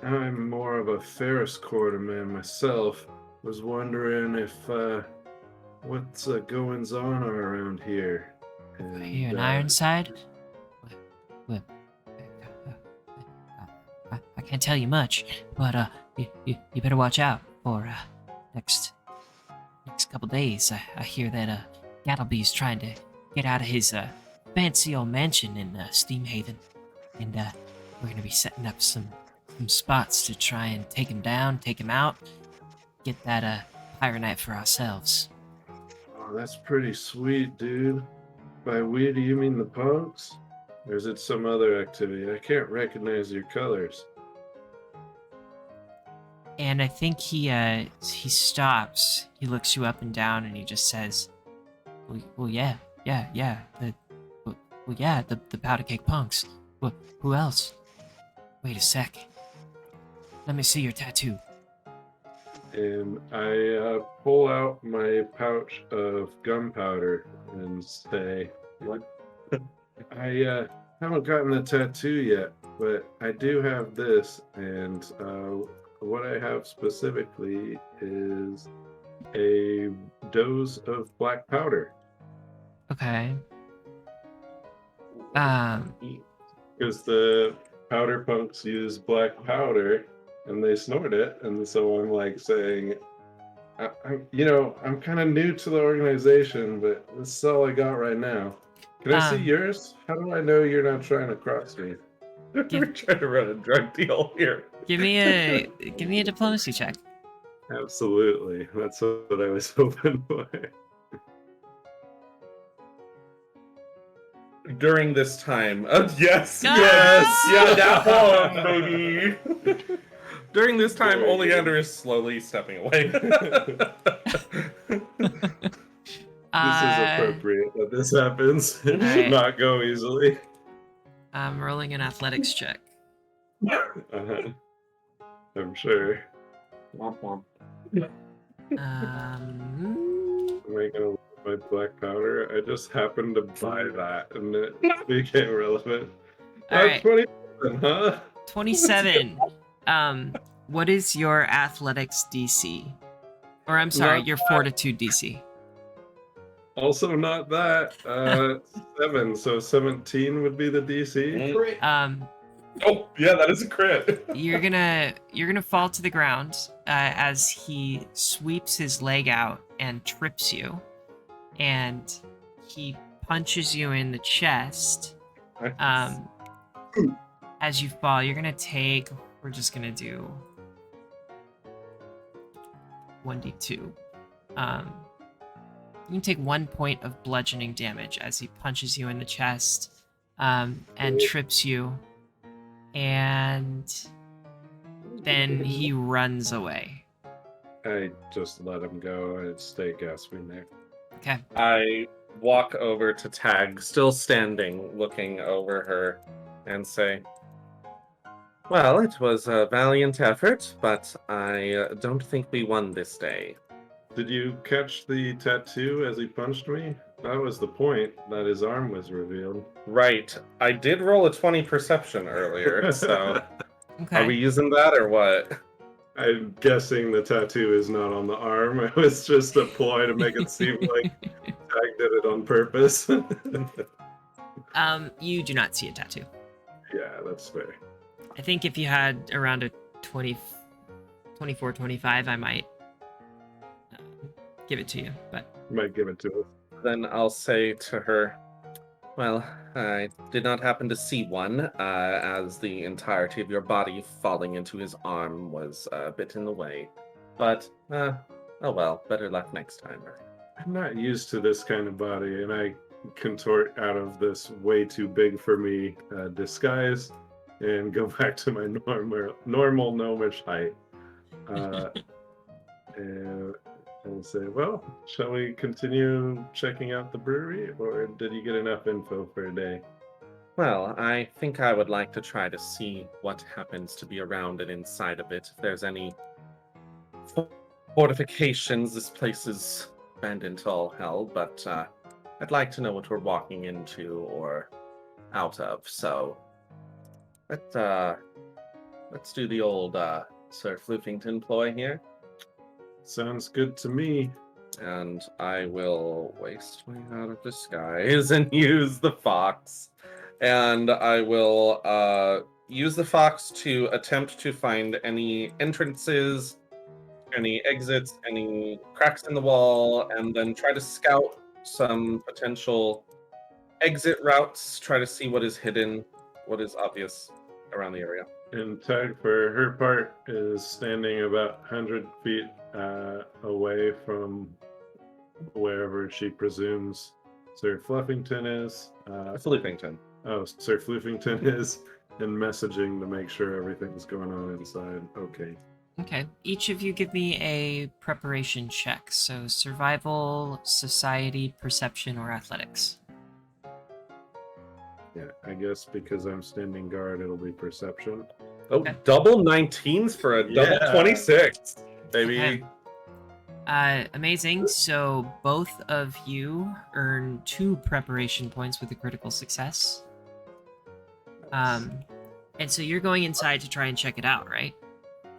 I'm more of a Ferris quarter man myself. Was wondering if what's goings on around here. And, Here in Ironside? Well, I can't tell you much, but you better watch out for next couple days. I hear that Gattleby's trying to get out of his fancy old mansion in Steamhaven, and we're gonna be setting up some spots to try and take him down, take him out, get that pirate night for ourselves. Oh, that's pretty sweet, dude. By we, do you mean the punks? Or is it some other activity? I can't recognize your colors. And I think he stops. He looks you up and down, and he just says, "Well, yeah, the powder cake punks. Well, who else? Wait a sec. Let me see your tattoo." And I pull out my pouch of gunpowder and say, I haven't gotten the tattoo yet, but I do have this, and what I have specifically is a dose of black powder. Okay. Um, Because the powder punks use black powder and they snort it, and so I'm like saying, I'm kind of new to the organization, but this is all I got right now. Can I see Um, yours? How do I know you're not trying to cross me? We're trying to run a drug deal here. give me a diplomacy check. Absolutely, that's what I was hoping for. During this time, yes, Ah! yes, yeah, that one, baby. During this time, Very good. Oleander is slowly stepping away. This is appropriate that this happens. It should Alright. not go easily. I'm rolling an athletics check. Uh-huh. I'm sure. Womp womp. Am I gonna lose my black powder? I just happened to buy that and it became relevant. Alright. 27, huh? 27. What is your athletics DC? Or I'm sorry, Not your fortitude DC. Also not that. 7, so 17 would be the DC. Oh, yeah, that is a crit. You're gonna fall to the ground as he sweeps his leg out and trips you, and he punches you in the chest. As you fall, you're gonna take. We're just gonna do 1d2. You can take 1 point of bludgeoning damage as he punches you in the chest, and trips you. And then he runs away. I just let him go and stay gasping there. Okay. I walk over to Tag, still standing, looking over her, and say, well, it was a valiant effort, but I don't think we won this day. Did you catch the tattoo as he punched me? That was the point, that his arm was revealed. Right. I did roll a 20 perception earlier, so Okay. are we using that or what? I'm guessing the tattoo is not on the arm. It was just a ploy to make it seem like Tag did it on purpose. You do not see a tattoo. Yeah, that's fair. I think if you had around a 24, 25, I might give it to you, but... Might give it to us. Then I'll say to her, well, I did not happen to see one, as the entirety of your body falling into his arm was a bit in the way. But, oh well, better luck next time. I'm not used to this kind of body, and I contort out of this way too big for me disguise and go back to my normal gnomish height. And say, well, shall we continue checking out the brewery, or did you get enough info for a day? Well, I think I would like to try to see what happens to be around and inside of it. If there's any fortifications, this place is abandoned to all hell, but I'd like to know what we're walking into or out of. So let's do the old Sir Floofington ploy here. Sounds good to me. And I will waste my out of disguise and use the fox. And I will use the fox to attempt to find any entrances, any exits, any cracks in the wall, and then try to scout some potential exit routes, try to see what is hidden, what is obvious around the area. And Tag, for her part, is standing about 100 feet away from wherever she presumes Sir Fluffington is. Floofington. Oh, Sir Floofington is, and messaging to make sure everything's going on inside. Okay. Okay. Each of you give me a preparation check. So survival, society, perception, or athletics. Yeah, I guess because I'm standing guard, it'll be perception. Oh, Okay. double 19s for a double Yeah. 26, baby. Okay. Amazing. So both of you earn 2 preparation points with a critical success. And so you're going inside to try and check it out, right?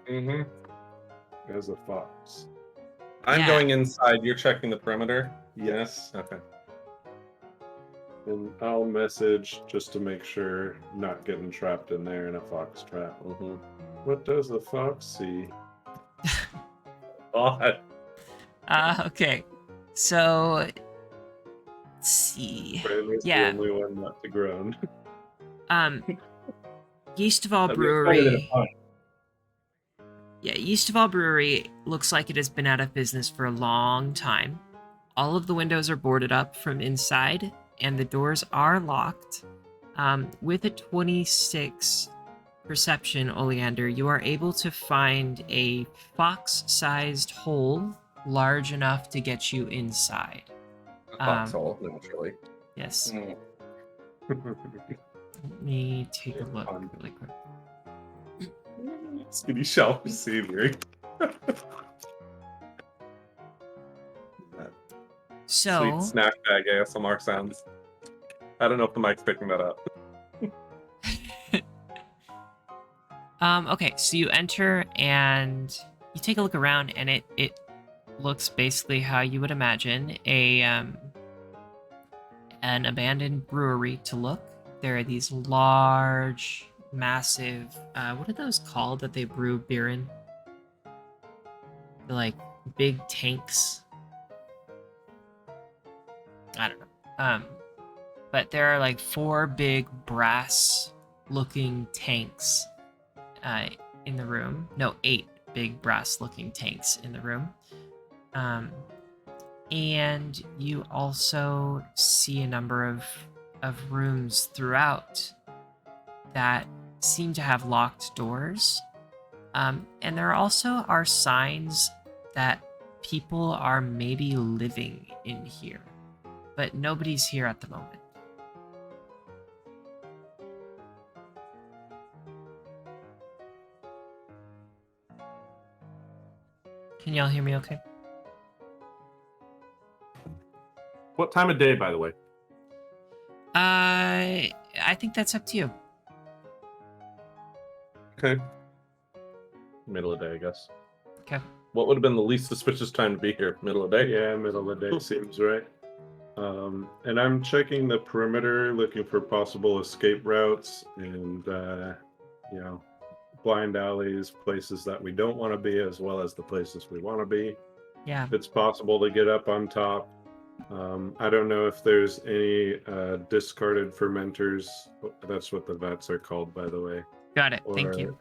Mm-hmm. As a fox. I'm Yeah. going inside. You're checking the perimeter? Yes. Okay. And I'll message just to make sure not getting trapped in there in a fox trap. Mm-hmm. What does the fox see? God. Okay. So let's see. Brandon's the Yeah. only one not to groan. Yeast of All That'd be better than a Brewery. pun. Yeah, Yeast of All Brewery looks like it has been out of business for a long time. All of the windows are boarded up from inside, and the doors are locked. With a 26 perception, Oleander, you are able to find a fox-sized hole large enough to get you inside. Foxhole, naturally. Yes. Mm. Let me take a look really quick. Skinny shell receiver. So, Sweet snack bag ASMR sounds. I don't know if the mic's picking that up. okay, so you enter and you take a look around, and it looks basically how you would imagine an abandoned brewery to look. There are these large, massive, what are those called that they brew beer in? They're like big tanks. I don't know. But there are like 4 big brass-looking tanks in the room. No, 8 big brass-looking tanks in the room. And you also see a number of rooms throughout that seem to have locked doors. And there also are signs that people are maybe living in here, but nobody's here at the moment. Can y'all hear me okay? What time of day, by the way? I think that's up to you. Okay. Middle of the day, I guess. Okay. What would have been the least suspicious time to be here? Middle of the day? Yeah, middle of the day seems right. And I'm checking the perimeter, looking for possible escape routes and, you know, blind alleys, places that we don't want to be, as well as the places we want to be. Yeah. If it's possible to get up on top. I don't know if there's any discarded fermenters. That's what the vats are called, by the way. Got it. Thank you.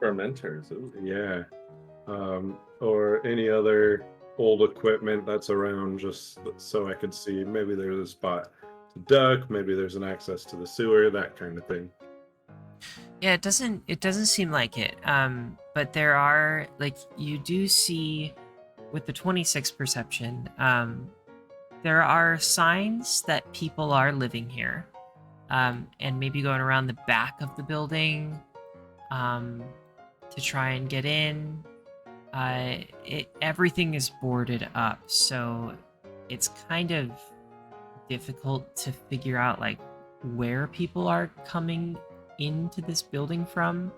Fermenters. Ooh. Yeah. Or any other old equipment that's around, just so I could see. Maybe there's a spot to duck. Maybe there's an access to the sewer, that kind of thing. Yeah, it doesn't seem like it. But there are, like, you do see with the 26 perception, there are signs that people are living here. And maybe going around the back of the building to try and get in. Everything is boarded up, so it's kind of difficult to figure out like where people are coming into this building from.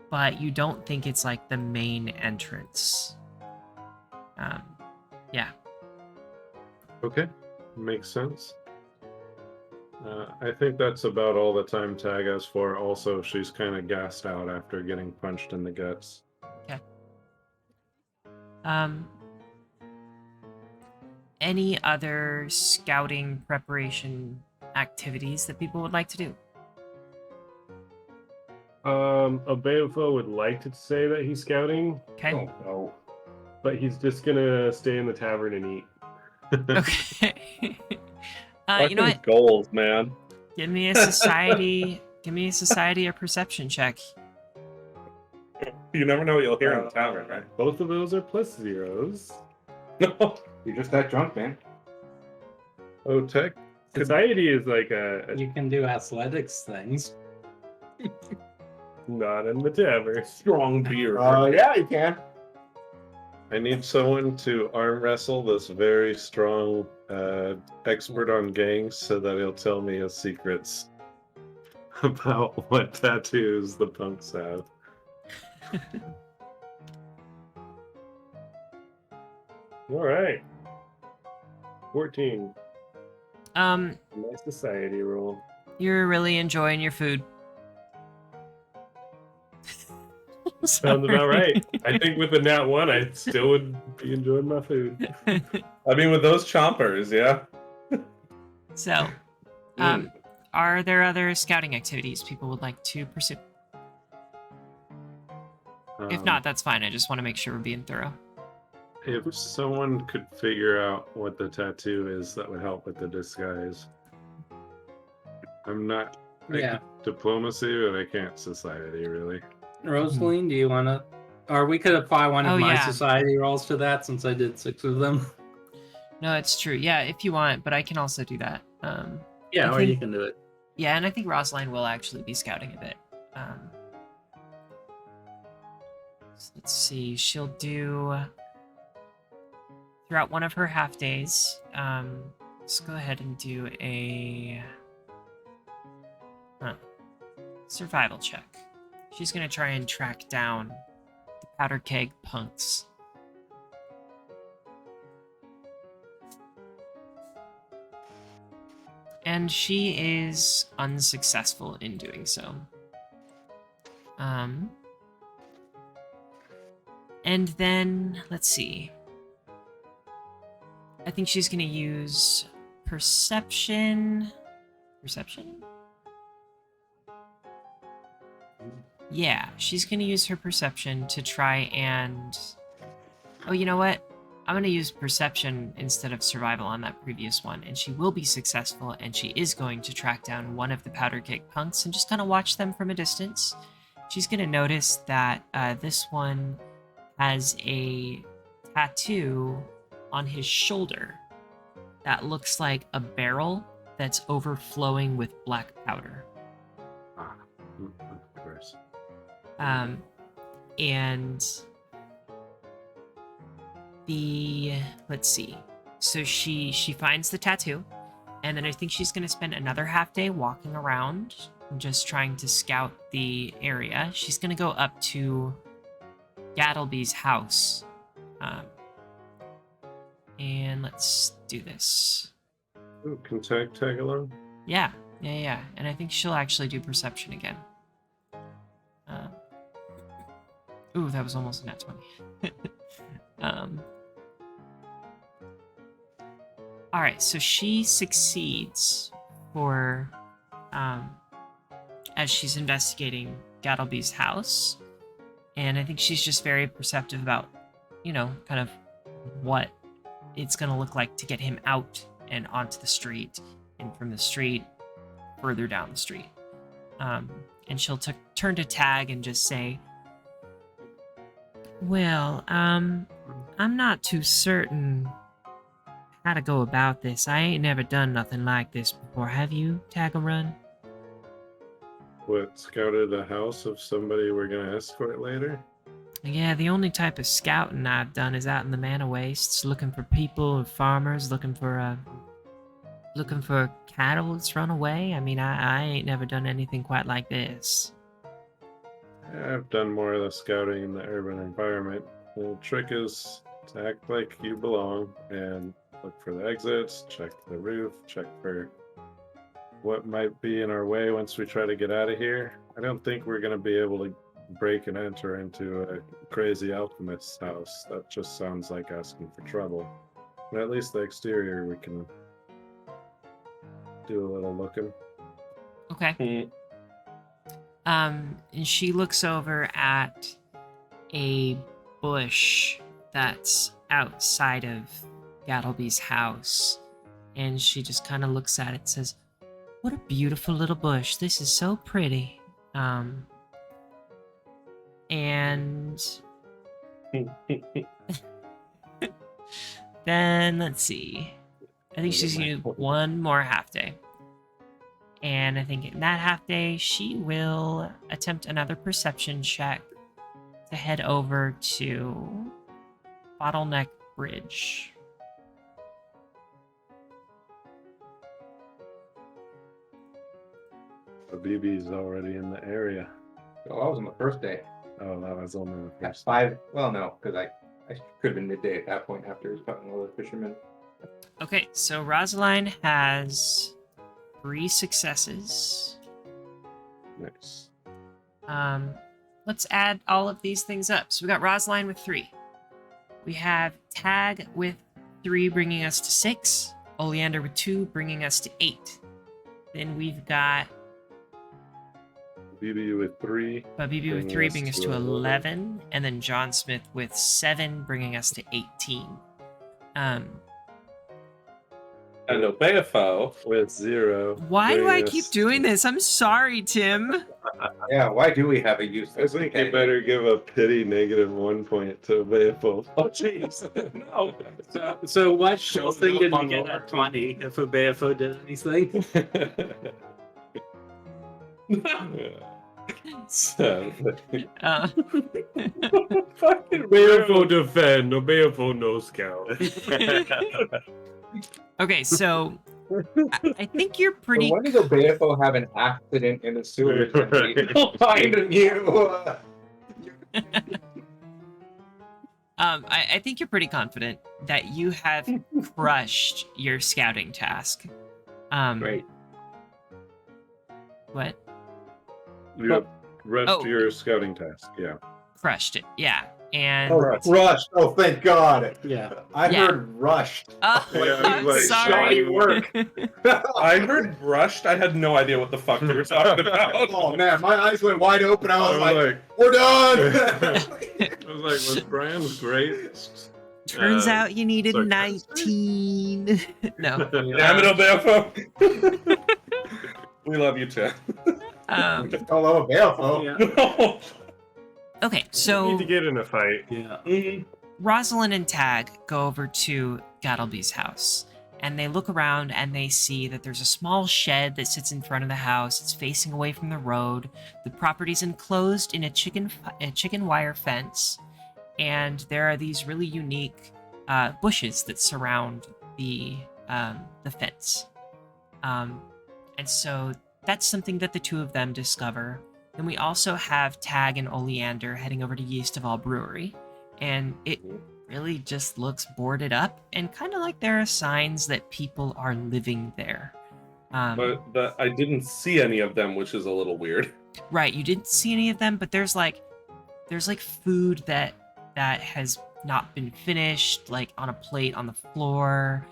But you don't think it's like the main entrance. Yeah. Okay, makes sense. I think that's about all the time Tag has for. Also, she's kind of gassed out after getting punched in the guts. Any other scouting preparation activities that people would like to do? Obeofo would like to say that he's scouting, Okay. Oh no. but he's just gonna stay in the tavern and eat. Okay. You know Fucking what? goals, man. Give me a society. Give me a society or perception check. You never know what you'll hear in the tavern, right? Both of those are plus zeros. No. You're just that drunk, man. Oh, Tech, Society is like a You can do athletics things. not in the tavern. Strong beer. Yeah, you can. I need someone to arm wrestle this very strong expert on gangs so that he'll tell me his secrets about what tattoos the punks have. All right. 14. Um, Nice society roll. you're really enjoying your food. Sounds about right. I think with the nat 1, I still would be enjoying my food. I mean, with those chompers, yeah. So, are there other scouting activities people would like to pursue? If not, that's fine. I just want to make sure we're being thorough. If someone could figure out what the tattoo is, that would help with the disguise. I'm not. Yeah. Diplomacy, but I can't society really. Rosaline, do you want to? Or we could apply one of Oh, my yeah. society rolls to that since I did 6 of them. No, it's true. Yeah, if you want, but I can also do that. Yeah, I or think- you can do it. Yeah, and I think Rosaline will actually be scouting a bit. So let's see. She'll do throughout one of her half days. Let's go ahead and do a survival check. She's gonna try and track down the powder keg punks. And she is unsuccessful in doing so. And then, let's see. I think she's gonna use perception. Perception? Yeah, she's gonna use her perception to try and... Oh, you know what? I'm gonna use perception instead of survival on that previous one, and she will be successful, and she is going to track down one of the powder keg punks and just kind of watch them from a distance. She's gonna notice that this one has a tattoo on his shoulder that looks like a barrel that's overflowing with black powder. Of course. And let's see. So she finds the tattoo, and then I think she's gonna spend another half day walking around, just trying to scout the area. She's gonna go up to Gattleby's house. And let's do this. Ooh, can tag along? Yeah. And I think she'll actually do perception again. Ooh, that was almost a nat 20. Alright, so she succeeds for, as she's investigating Gattleby's house. And I think she's just very perceptive about, kind of what it's going to look like to get him out and onto the street, and from the street further down the street. And she'll turn to Tag and just say, well, I'm not too certain how to go about this. I ain't never done nothing like this before. Have you, Tag-a-Run? What, scouted a house of somebody we're gonna escort later? Yeah, the only type of scouting I've done is out in the manor wastes, looking for people and farmers, looking for cattle that's run away. I mean, I ain't never done anything quite like this. I've done more of the scouting in the urban environment. The trick is to act like you belong and look for the exits, check the roof, check for what might be in our way once we try to get out of here. I don't think we're going to be able to break and enter into a crazy alchemist's house. That just sounds like asking for trouble. But at least the exterior we can do a little looking. Okay. And she looks over at a bush that's outside of Gattleby's house, and she just kind of looks at it and says, what a beautiful little bush. This is so pretty. And then let's see. I think she's gonna do one more half day. And I think in that half day, she will attempt another perception check to head over to Bottleneck Bridge. The BB's already in the area. Oh, that was on the first day. Oh, that was only the At first. 5. Well, no, because I could have been midday at that point after talking to the fishermen. Okay, so Rosaline has 3 successes. Nice. Let's add all of these things up. So we got Rosaline with 3. We have Tag with 3, bringing us to 6. Oleander with 2, bringing us to 8. Then we've got BB with 3. Babibi with 3, bringing us to 11. And then John Smith with 7, bringing us to 18. And Obeafo. With 0. Why do I bringing keep us doing to- this? I'm sorry, Tim. Yeah, why do we have a use? I think you better give a pity -1 point to Beowulf. Oh, jeez. No. So what Shows thing up did on we get the at 20 if a BFO did anything? So, Uh, Fucking Beowulf defend, no Beowulf no scout. okay, so I think you're pretty. When did the BFO have an accident in the sewers? And Right. they find a new. I think you're pretty confident that you have crushed your scouting task. Great. What? you have rushed Oh. your scouting task, yeah. Crushed it, yeah. And Rushed. Oh, thank God. Yeah. I Yeah. heard rushed. oh, Yeah, I'm like, sorry. shoddy work. I heard brushed. I had no idea what the fuck you were talking about. Oh man, my eyes went wide open. I was I like, was "We're done." I was like, was Brian's great? Turns out you needed sarcastic. 19. No. Damn it, Obeafo. We love you, Tim. Don't love a BFO. Yeah. Okay, Need so to get in a fight. Yeah. Rosalind and Tag go over to Gattleby's house, and they look around and they see that there's a small shed that sits in front of the house. It's facing away from the road. The property's enclosed in a chicken wire fence, and there are these really unique bushes that surround the fence. And so that's something that the two of them discover. Then we also have Tag and Oleander heading over to Yeast of All Brewery, and it really just looks boarded up and kind of like there are signs that people are living there. But I didn't see any of them, which is a little weird. Right, you didn't see any of them, but there's like food that has not been finished, like on a plate on the floor.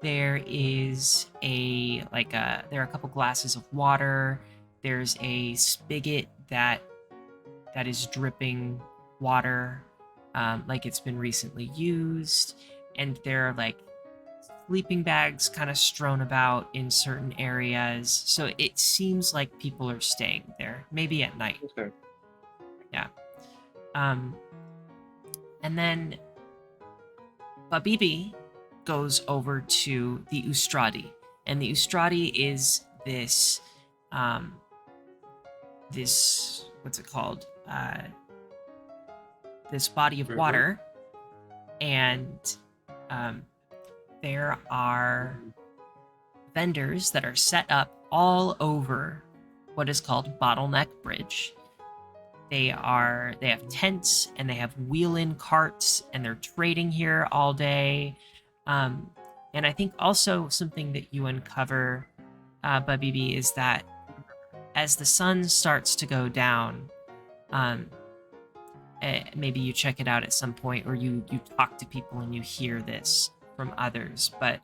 There is there are a couple glasses of water. There's a spigot that is dripping water, like it's been recently used, and there are like sleeping bags kind of strewn about in certain areas. So it seems like people are staying there, maybe at night. Okay. Yeah. And then Babibi goes over to the Ustradi, and the Ustradi is this what's it called? This body of water, and there are vendors that are set up all over what is called Bottleneck Bridge. They have tents and they have wheel-in carts, and they're trading here all day. And I think also something that you uncover, Babibi, is that as the sun starts to go down, maybe you check it out at some point, or you talk to people and you hear this from others, but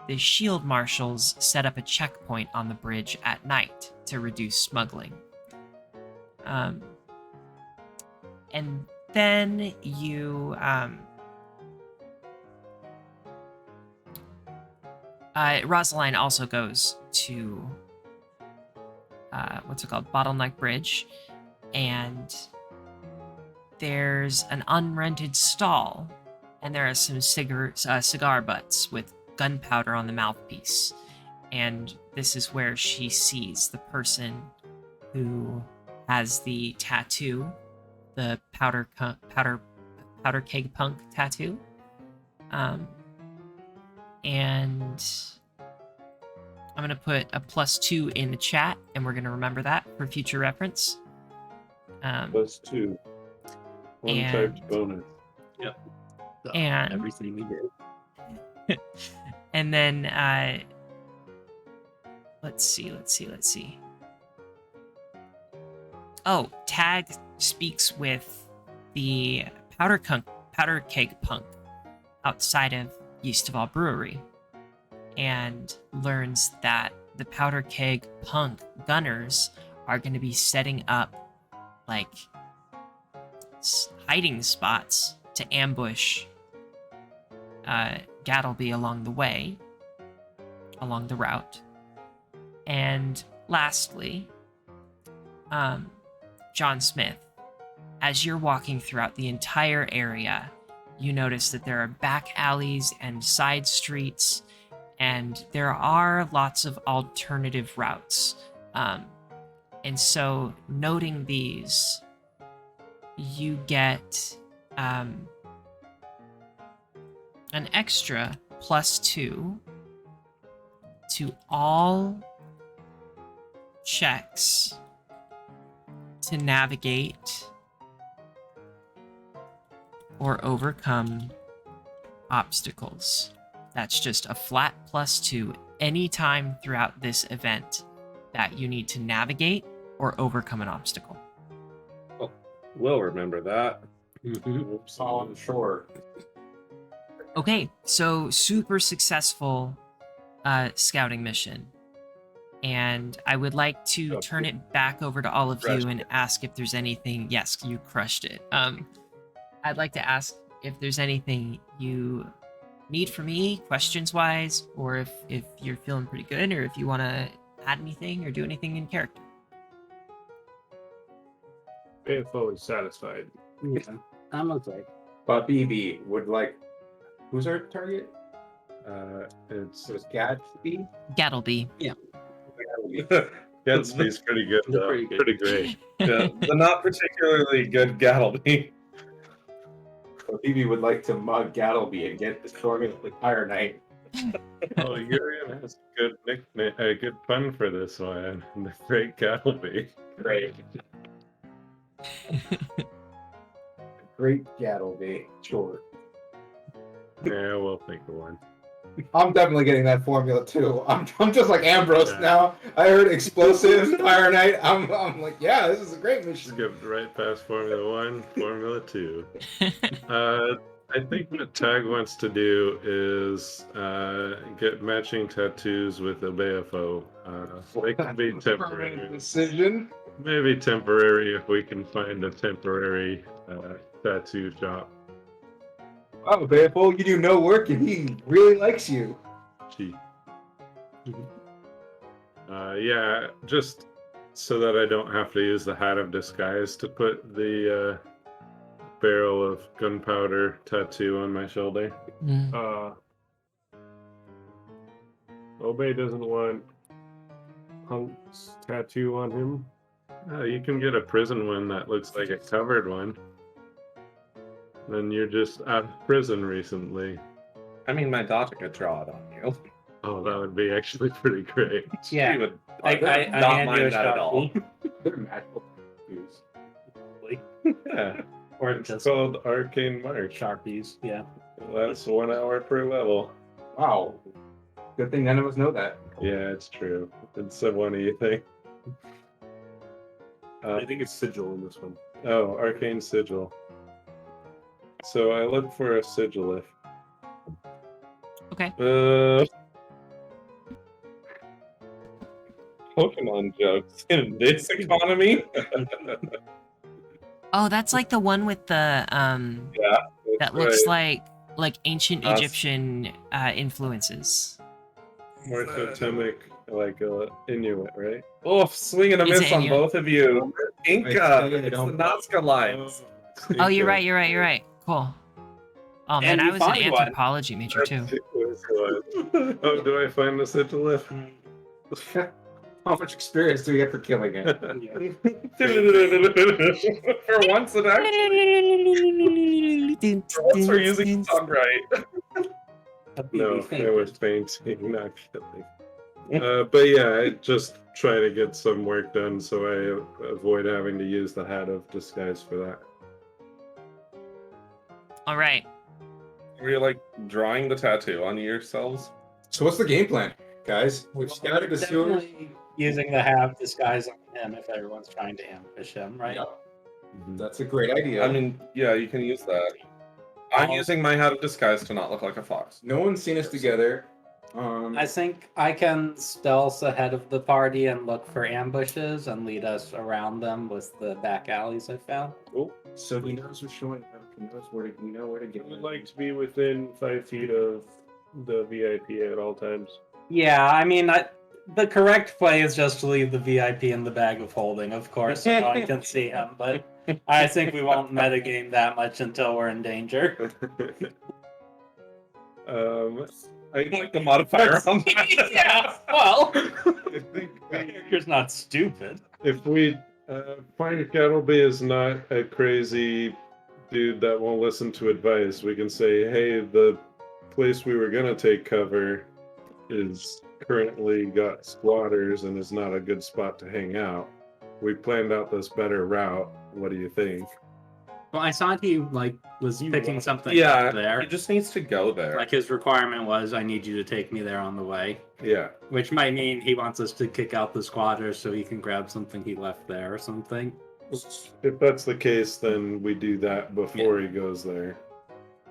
the shield marshals set up a checkpoint on the bridge at night to reduce smuggling. And then you Rosaline also goes to Bottleneck Bridge, and there's an unrented stall, and there are some cigar butts with gunpowder on the mouthpiece, and this is where she sees the person who has the tattoo, the powder keg punk tattoo. And I'm going to put a +2 in the chat, and we're going to remember that for future reference. +2. One and- typed bonus. So, And- everything we did. And then let's see. Oh, Tag speaks with the powder keg punk outside of Yeastoval Brewery, and learns that the powder keg punk gunners are going to be setting up like hiding spots to ambush Gattleby along the way, along the route. And lastly, John Smith, as you're walking throughout the entire area, you notice that there are back alleys and side streets, and there are lots of alternative routes. And so, noting these, you get an extra +2 to all checks to navigate or overcome obstacles. That's just a flat +2 anytime throughout this event that you need to navigate or overcome an obstacle. We'll remember that. Oh, I'm sure. Okay, so super successful scouting mission. And I would like to turn it back over to all of you and ask if there's anything. Yes, you crushed it. I'd like to ask if there's anything you need from me, questions-wise, or if you're feeling pretty good, or if you want to add anything or do anything in character. I'm fully satisfied. Yeah, I'm okay. But BB would like. Who's our target? It's It was Gatsby. Gattleby. Gatsby's pretty good though. Pretty good. Pretty great. Yeah, the not particularly good Gattleby. But BB would like to mug Gattleby and get destroyed with Fire Knight. Oh, Urian has a good nickname, a good pun for this one. The Great Gattleby. Great. Great Gattleby. Sure. Yeah, we'll think of one. I'm definitely getting that formula too. I'm just like Ambrose Yeah. now. I heard explosives, Fire Knight. I'm like, yeah, this is a great mission. Skipped right past Formula 1, Formula 2. I think what Tag wants to do is get matching tattoos with a BFO. They can be temporary. Permanent decision. Maybe temporary if we can find a temporary tattoo shop. Oh, Bearful, you do no work and he really likes you. Gee. Yeah, just so that I don't have to use the Hat of Disguise to put the barrel of gunpowder tattoo on my shoulder. Obey doesn't want Punk's tattoo on him. You can get a prison one that looks like a covered one. Then you're just out of prison recently. I mean, my daughter could draw it on you. Oh, that would be actually pretty great. She Yeah, would I not hand you mind a that at all. Sharpie. They're magical tattoos. Yeah, Or it's just called Arcane March. Sharpies. Yeah. That's 1 hour per level. Wow. Good thing none of us know that. Yeah, it's true. It's a one-y thing. I think it's sigil in this one. Oh, Arcane Sigil. So I look for a sigilith. Okay. Pokemon jokes in this economy. Oh, that's like the one with the that looks like ancient Us. Egyptian influences. More totemic, like Inuit, right? Oh, swinging a Is miss it on Inuit? both of you. Inca, yeah, it's the don't- Nazca lines. Oh, you're right. Cool. Oh man, And I you was an find one. anthropology major too. Oh, do I find the sigilith? How much experience do we get for killing it? For once, it actually. For once, we're using the song right. No, I was painting, not killing. But yeah, I just try to get some work done so I avoid having to use the Hat of Disguise for that. All right. Were you like drawing the tattoo on yourselves? So what's the game plan, guys? We've scouted the sewers. Definitely using the have disguise on him if everyone's trying to ambush him, right? Yeah, that's a great idea. I mean, yeah, you can use that. I'm using my hat of disguise to not look like a fox. no one's seen us together. I think I can stealth ahead of the party and look for ambushes and lead us around them with the back alleys I found. So he knows we're showing up. He knows where to. We know where to I get. would like to be within 5 feet of the VIP at all times. Yeah, I mean, the correct play is just to leave the VIP in the bag of holding, of course, so no one can see him. But I think we won't metagame that much until we're in danger. I like the modifier on that. Yeah, well, I think the character's not stupid. if we find Gattleby is not a crazy dude that won't listen to advice, we can say, hey, the place we were gonna take cover is currently got squatters and is not a good spot to hang out. We planned out this better route. What do you think? Well, I thought he was picking something Yeah, up there. he just needs to go there. Like his requirement was, I need you to take me there on the way. Yeah. Which might mean he wants us to kick out the squatters so he can grab something he left there or something. If that's the case, then we do that before he goes there.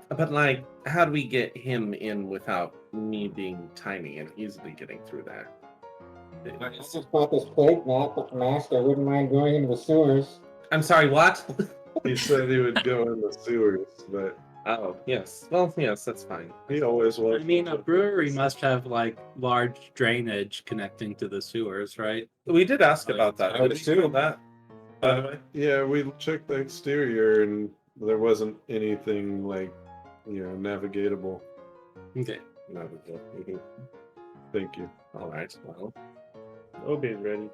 But like, how do we get him in without me being tiny and easily getting through there? I just bought this plate map, but master, I wouldn't mind going into the sewers. I'm sorry, what? He said he would go in the sewers, but Oh, yes. Well, yes, that's fine. he always was. I mean, a brewery must have large drainage connecting to the sewers, right? We did ask about that. I would Did you know assume. that? By the way? Yeah, we checked the exterior and there wasn't anything navigatable. Okay. No, we did. Mhm. Thank you. All right. Well, Obi's ready.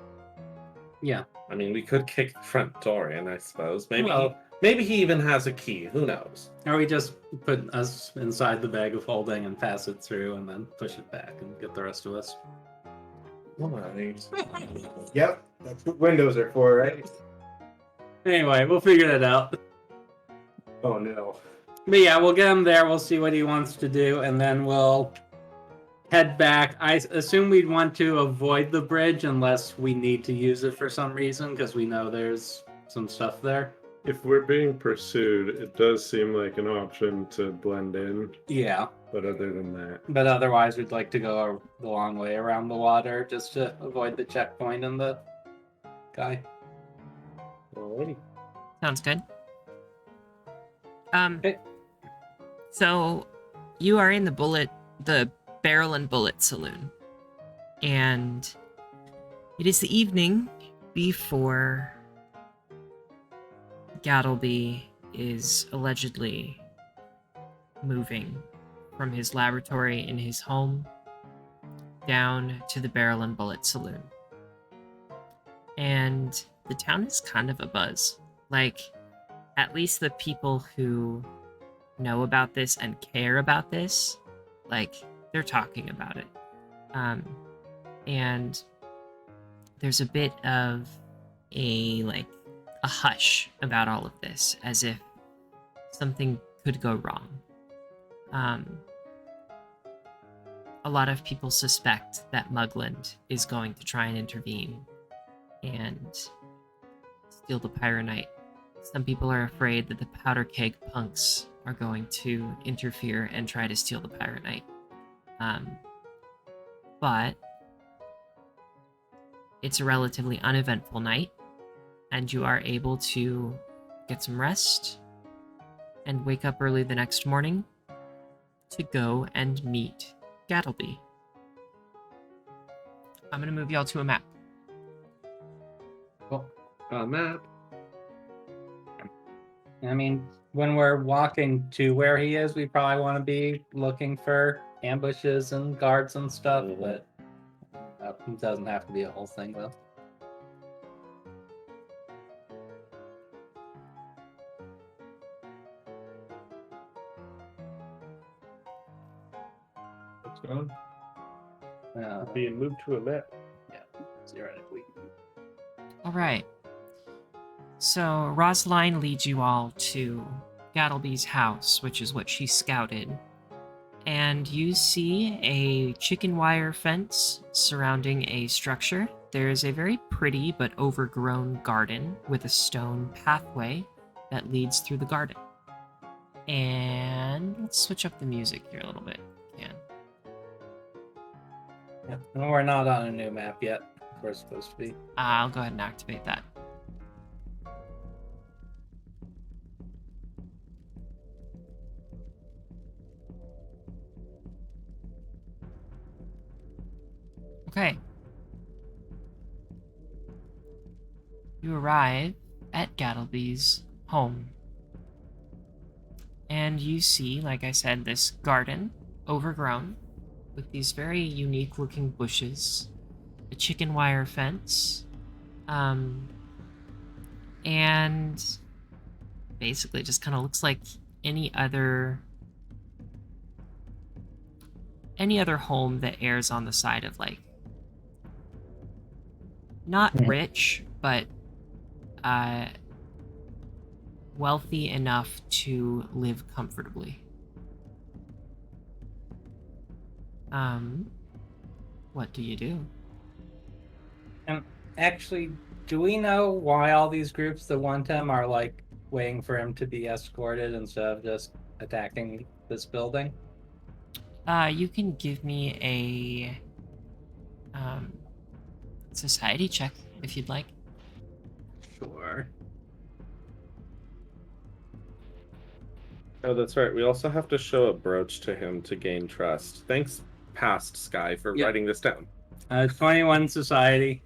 Yeah. I mean, we could kick the front door in, I suppose. Maybe, Well- maybe he even has a key. Who knows? Or we just put us inside the bag of holding and pass it through and then push it back and get the rest of us. All right. Yep, that's what windows are for, right? Anyway, we'll figure that out. Oh no. But yeah, we'll get him there. We'll see what he wants to do, and then we'll head back. I assume we'd want to avoid the bridge unless we need to use it for some reason, because we know there's some stuff there. If we're being pursued, it does seem like an option to blend in, Yeah, but other than that, but otherwise we'd like to go the long way around the water just to avoid the checkpoint and the guy. alrighty. Sounds good. Okay. So you are in the Barrel and Bullet Saloon, and it is the evening before Gattleby is allegedly moving from his laboratory in his home down to the Barrel and Bullet Saloon. And the town is kind of abuzz. At least the people who know about this and care about this, they're talking about it. And there's a bit of a hush about all of this, as if something could go wrong. A lot of people suspect that Mugland is going to try and intervene and steal the Pyronite. Some people are afraid that the Powder Keg punks are going to interfere and try to steal the Pyronite. But it's a relatively uneventful night, and you are able to get some rest and wake up early the next morning to go and meet Gattleby. I'm going to move y'all to a map. Cool. Map. I mean, when we're walking to where he is, we probably want to be looking for ambushes and guards and stuff, but it doesn't have to be a whole thing, though. What's going on? Uh, Being moved to a map. theoretically. All right. So Rosaline leads you all to Gattleby's house, which is what she scouted. And you see a chicken wire fence surrounding a structure. There's a very pretty but overgrown garden with a stone pathway that leads through the garden. And let's switch up the music here a little bit. Yeah. Yeah. Well, we're not on a new map yet. We're supposed to be. I'll go ahead and activate that. Okay. You arrive at Gattleby's home. And you see, like I said, this garden, overgrown, with these very unique looking bushes, a chicken wire fence, and basically just kind of looks like any other home that airs on the side of, like, not rich, but wealthy enough to live comfortably. What do you do? Actually, do we know why all these groups that want him are like waiting for him to be escorted instead of just attacking this building? You can give me a society check if you'd like. Sure. Oh, that's right. We also have to show a brooch to him to gain trust. Thanks, past Sky, for Yep. writing this down. 21 society.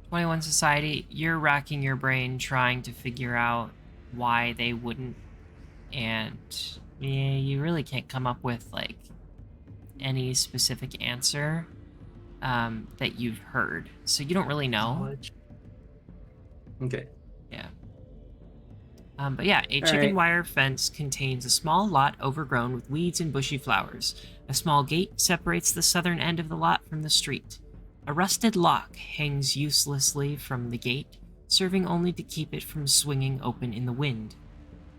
21 society, you're racking your brain trying to figure out why they wouldn't, and yeah, you really can't come up with, like, any specific answer that you've heard. So you don't really know. Okay. Yeah. But yeah, a chicken wire fence contains a small lot overgrown with weeds and bushy flowers. A small gate separates the southern end of the lot from the street. A rusted lock hangs uselessly from the gate, serving only to keep it from swinging open in the wind.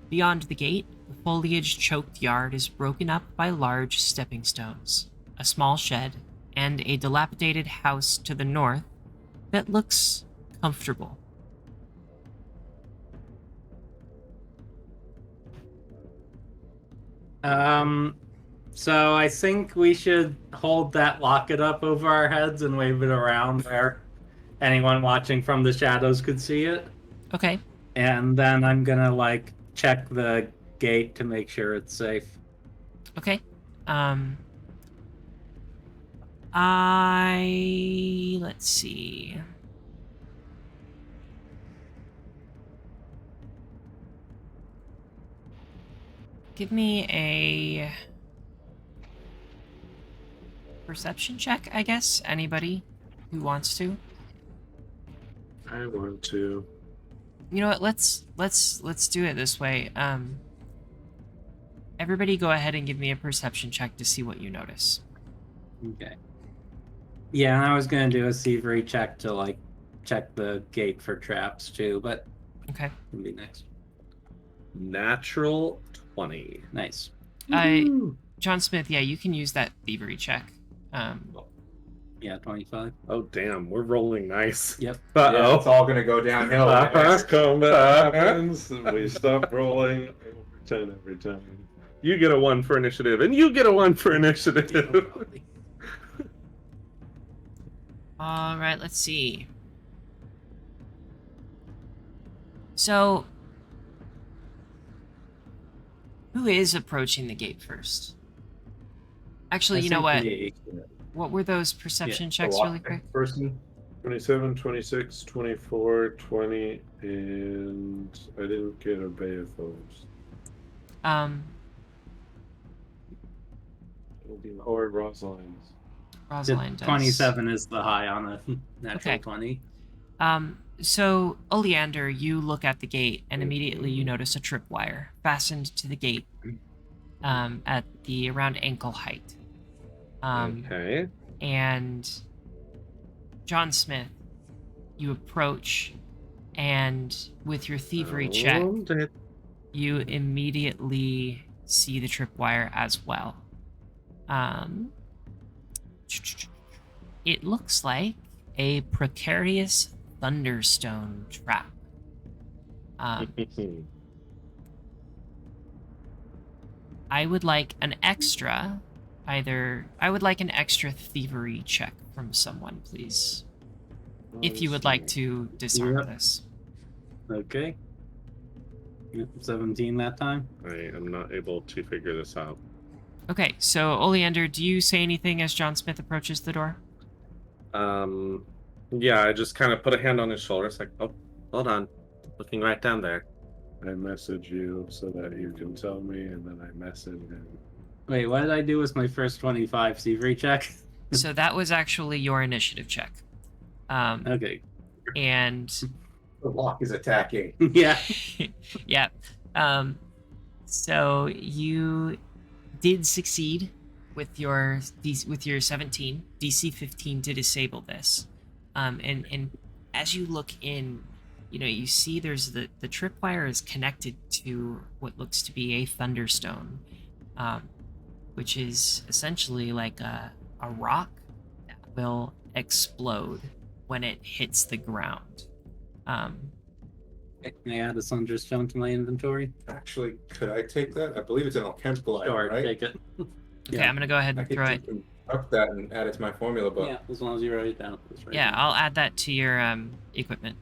Beyond the gate, the foliage-choked yard is broken up by large stepping stones, a small shed, and a dilapidated house to the north that looks comfortable. So I think we should hold that locket up over our heads and wave it around where anyone watching from the shadows could see it. Okay. And then I'm gonna, like, check the gate to make sure it's safe. Okay. Let's see. Give me a perception check, I guess. Anybody who wants to. I want to. You know what? Let's do it this way. Everybody go ahead and give me a perception check to see what you notice. Okay. Yeah, and I was gonna do a thievery check to, like, check the gate for traps too, but Okay. can be next. Natural 20. Nice. John Smith, yeah, you can use that thievery check. Yeah, 25. Oh, damn. We're rolling nice. Yep. Yeah, Uh-oh. it's all gonna go downhill. As combat happens, we stop rolling over 10 every time. You get a 1 for initiative, and you get a 1 for initiative. All right, let's see. So, who is approaching the gate first? Actually, you know what? What were those perception checks really quick? Person. 27, 26, 24, 20, and I didn't get a Bay of those. Or Rosalind's. Rosalind does. 27 is the high on the natural Okay. 20. So, Oleander, you look at the gate, and immediately you notice a tripwire fastened to the gate at the around ankle height. Okay. And John Smith, you approach, and with your thievery check, you immediately see the tripwire as well. It looks like a precarious thunderstone trap. I would like an extra, I would like an extra thievery check from someone, please. If you would like to disarm Yep. this. Okay. Yep, 17 that time. I am not able to figure this out. Okay, so Oleander, do you say anything as John Smith approaches the door? Yeah, I just kind of put a hand on his shoulder. It's like, oh, hold on. Looking right down there. I message you so that you can tell me, and then I message him. Wait, what did I do with my first 25 thievery check? So that was actually your initiative check. Okay. And The lock is attacking. Yeah. yeah. So you did succeed with your 17 DC 15 to disable this. And as you look in, you see there's the tripwire is connected to what looks to be a thunderstone, which is essentially like a rock that will explode when it hits the ground. May I add a thunderstone to my inventory? Actually, could I take that? I believe it's an alchemical item, Sure, right? take it. Okay, Yeah. I'm gonna go ahead I and could throw it. up that and add it to my formula book. Yeah, as long as you write it down. That's right. Yeah, I'll add that to your equipment.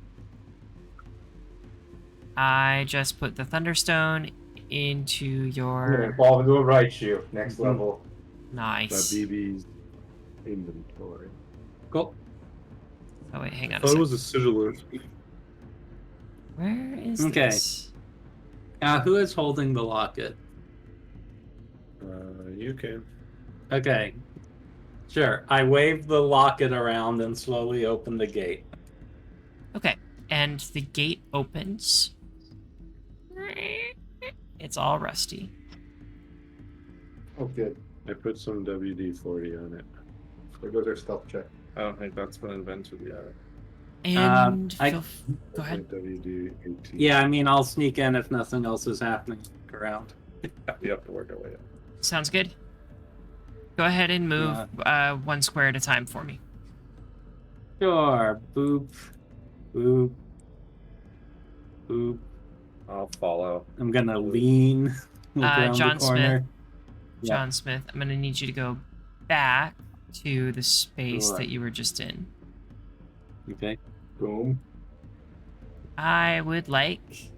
I just put the thunderstone into I'm gonna your evolve into a right shoe. Next level. nice. BB's inventory. Cool. Oh wait, hang I on. A thought it sec. was a sigillist. Where is Okay. this? Who is holding the locket? You can. Okay. Sure. I wave the locket around and slowly open the gate. Okay, and the gate opens. It's all rusty. Oh, good. I put some WD-40 on it. There goes our stealth check. I don't think that's been invented yet. And I- go I ahead. think WD-18. Yeah, I mean, I'll sneak in if nothing else is happening around. We have to work our way up. Sounds good. Go ahead and move one square at a time for me. Sure. Boop. Boop. Boop. I'll follow. I'm gonna lean. Look around John the corner. Yeah. John Smith, I'm gonna need you to go back to the space Sure. that you were just in. Okay. Boom. I would like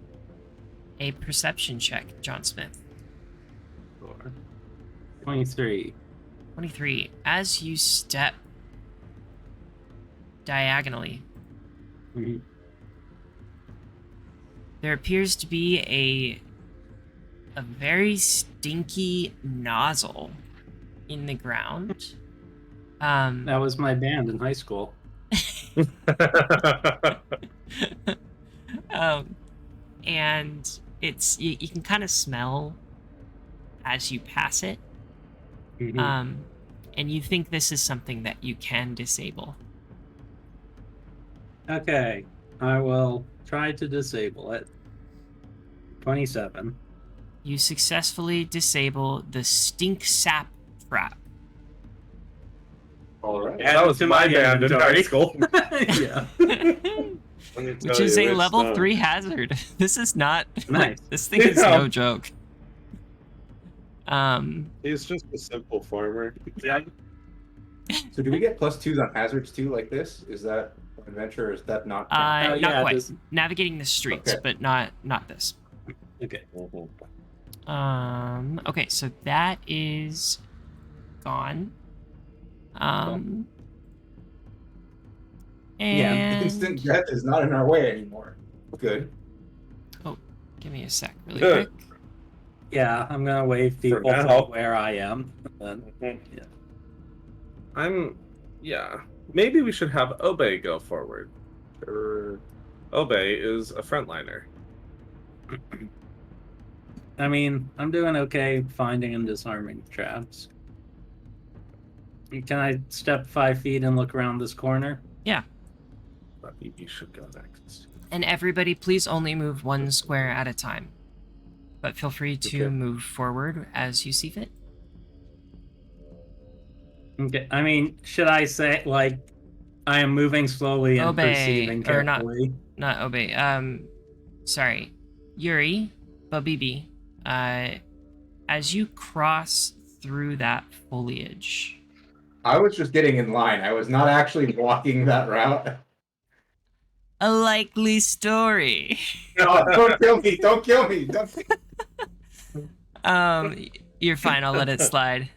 a perception check, John Smith. Sure. 23. 23. As you step diagonally, Mhm. there appears to be a very stinky nozzle in the ground. That was my band in high school. And it's you can kind of smell as you pass it. Mhm. And you think this is something that you can disable. Okay. I will try to disable it. 27. You successfully disable the stink sap trap. All right. That was my band in high school. Yeah. Let me Which tell is you, a it's level not. 3 hazard. This is not Nice. This thing is Yeah. no joke. He's just a simple farmer. Yeah. So do we get +2s on hazards too, like this? Is that an adventure or is that not? not yeah, quite. this- Navigating the streets, Okay. but not this. Okay. Okay, so that is gone. And Instant death is not in our way anymore. Good. give me a sec, really Good. quick. Yeah, I'm gonna wave people now. to where I am. Then, yeah. Yeah. Maybe we should have Obey go forward. Obey is a frontliner. I mean, I'm doing okay finding and disarming traps. Can I step 5 feet and look around this corner? But you should go next. And everybody, please only move one square at a time. but feel free to Okay. move forward as you see fit. Okay. I mean, should I say like I am moving slowly and Obey, perceiving or not, carefully? not obey. Sorry, Yuri, Babibi. As you cross through that foliage, I was just getting in line. I was not actually walking that route. a likely story. No, don't kill me! Don't kill me! Don't... You're fine. I'll let it slide.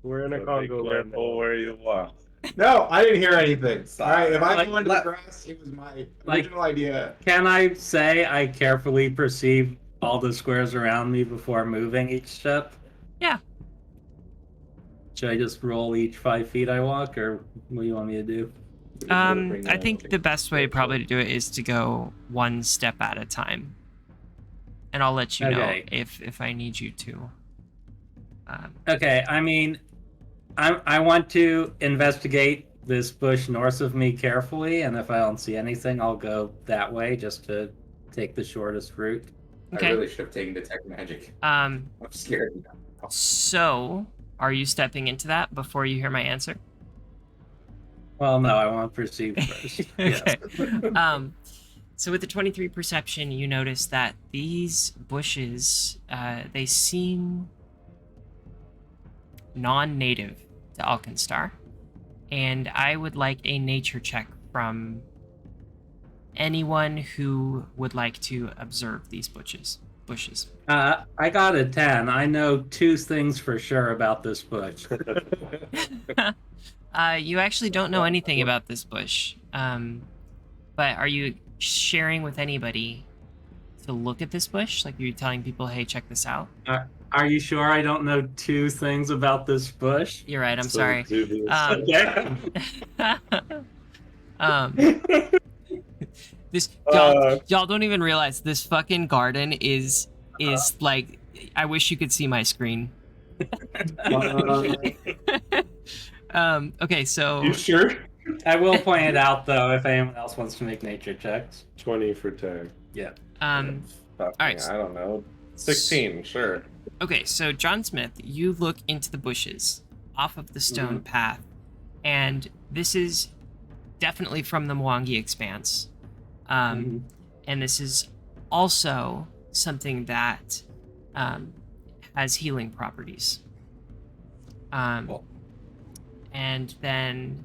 We're in a So be Congo land. careful where you walk. No, I didn't hear anything. All right, if I Like, go into the grass, it was my original idea. Can I say I carefully perceive all the squares around me before moving each step? Yeah. Should I just roll each 5 feet I walk, or what do you want me to do? I think the best way probably to do it is to go one step at a time, and I'll let you know Okay. if I need you to. Okay, I mean, I want to investigate this bush north of me carefully, and if I don't see anything, I'll go that way just to take the shortest route. Okay. I really should have taken detect magic. I'm scared now. So are you stepping into that before you hear my answer? Well, no, I want to perceive first. Okay. Yes. So with the 23 perception, you notice that these bushes, they seem non-native to Alkenstar, and I would like a nature check from anyone who would like to observe these bushes. I got a 10. I know 2 things for sure about this bush. You actually don't know anything about this bush, but are you sharing with anybody to look at this bush? Like, are you telling people, hey, check this out? Are you sure I don't know 2 things about this bush? You're right, I'm So sorry. dubious. Okay. This y'all don't even realize this fucking garden is like, I wish you could see my screen. Okay, so You sure? I will point it out though if anyone else wants to make nature checks. 20 for tag. Yeah. Fuck Alright. me, I don't know. 16, sure. okay, so John Smith, you look into the bushes off of the stone path, and this is definitely from the Mwangi Expanse. And this is also something that has healing properties. Cool. And then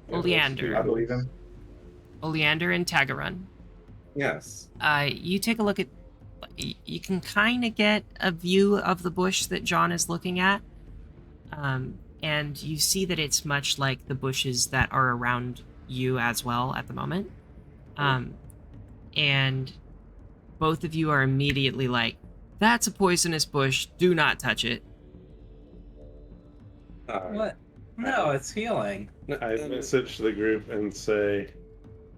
I Oleander. believe him. Oleander and Tagarun. Yes. You take a look at. You can kind of get a view of the bush that John is looking at, and you see that it's much like the bushes that are around you as well at the moment. And both of you are immediately like, "That's a poisonous bush. Do not touch it." What? No, it's healing. I message the group and say,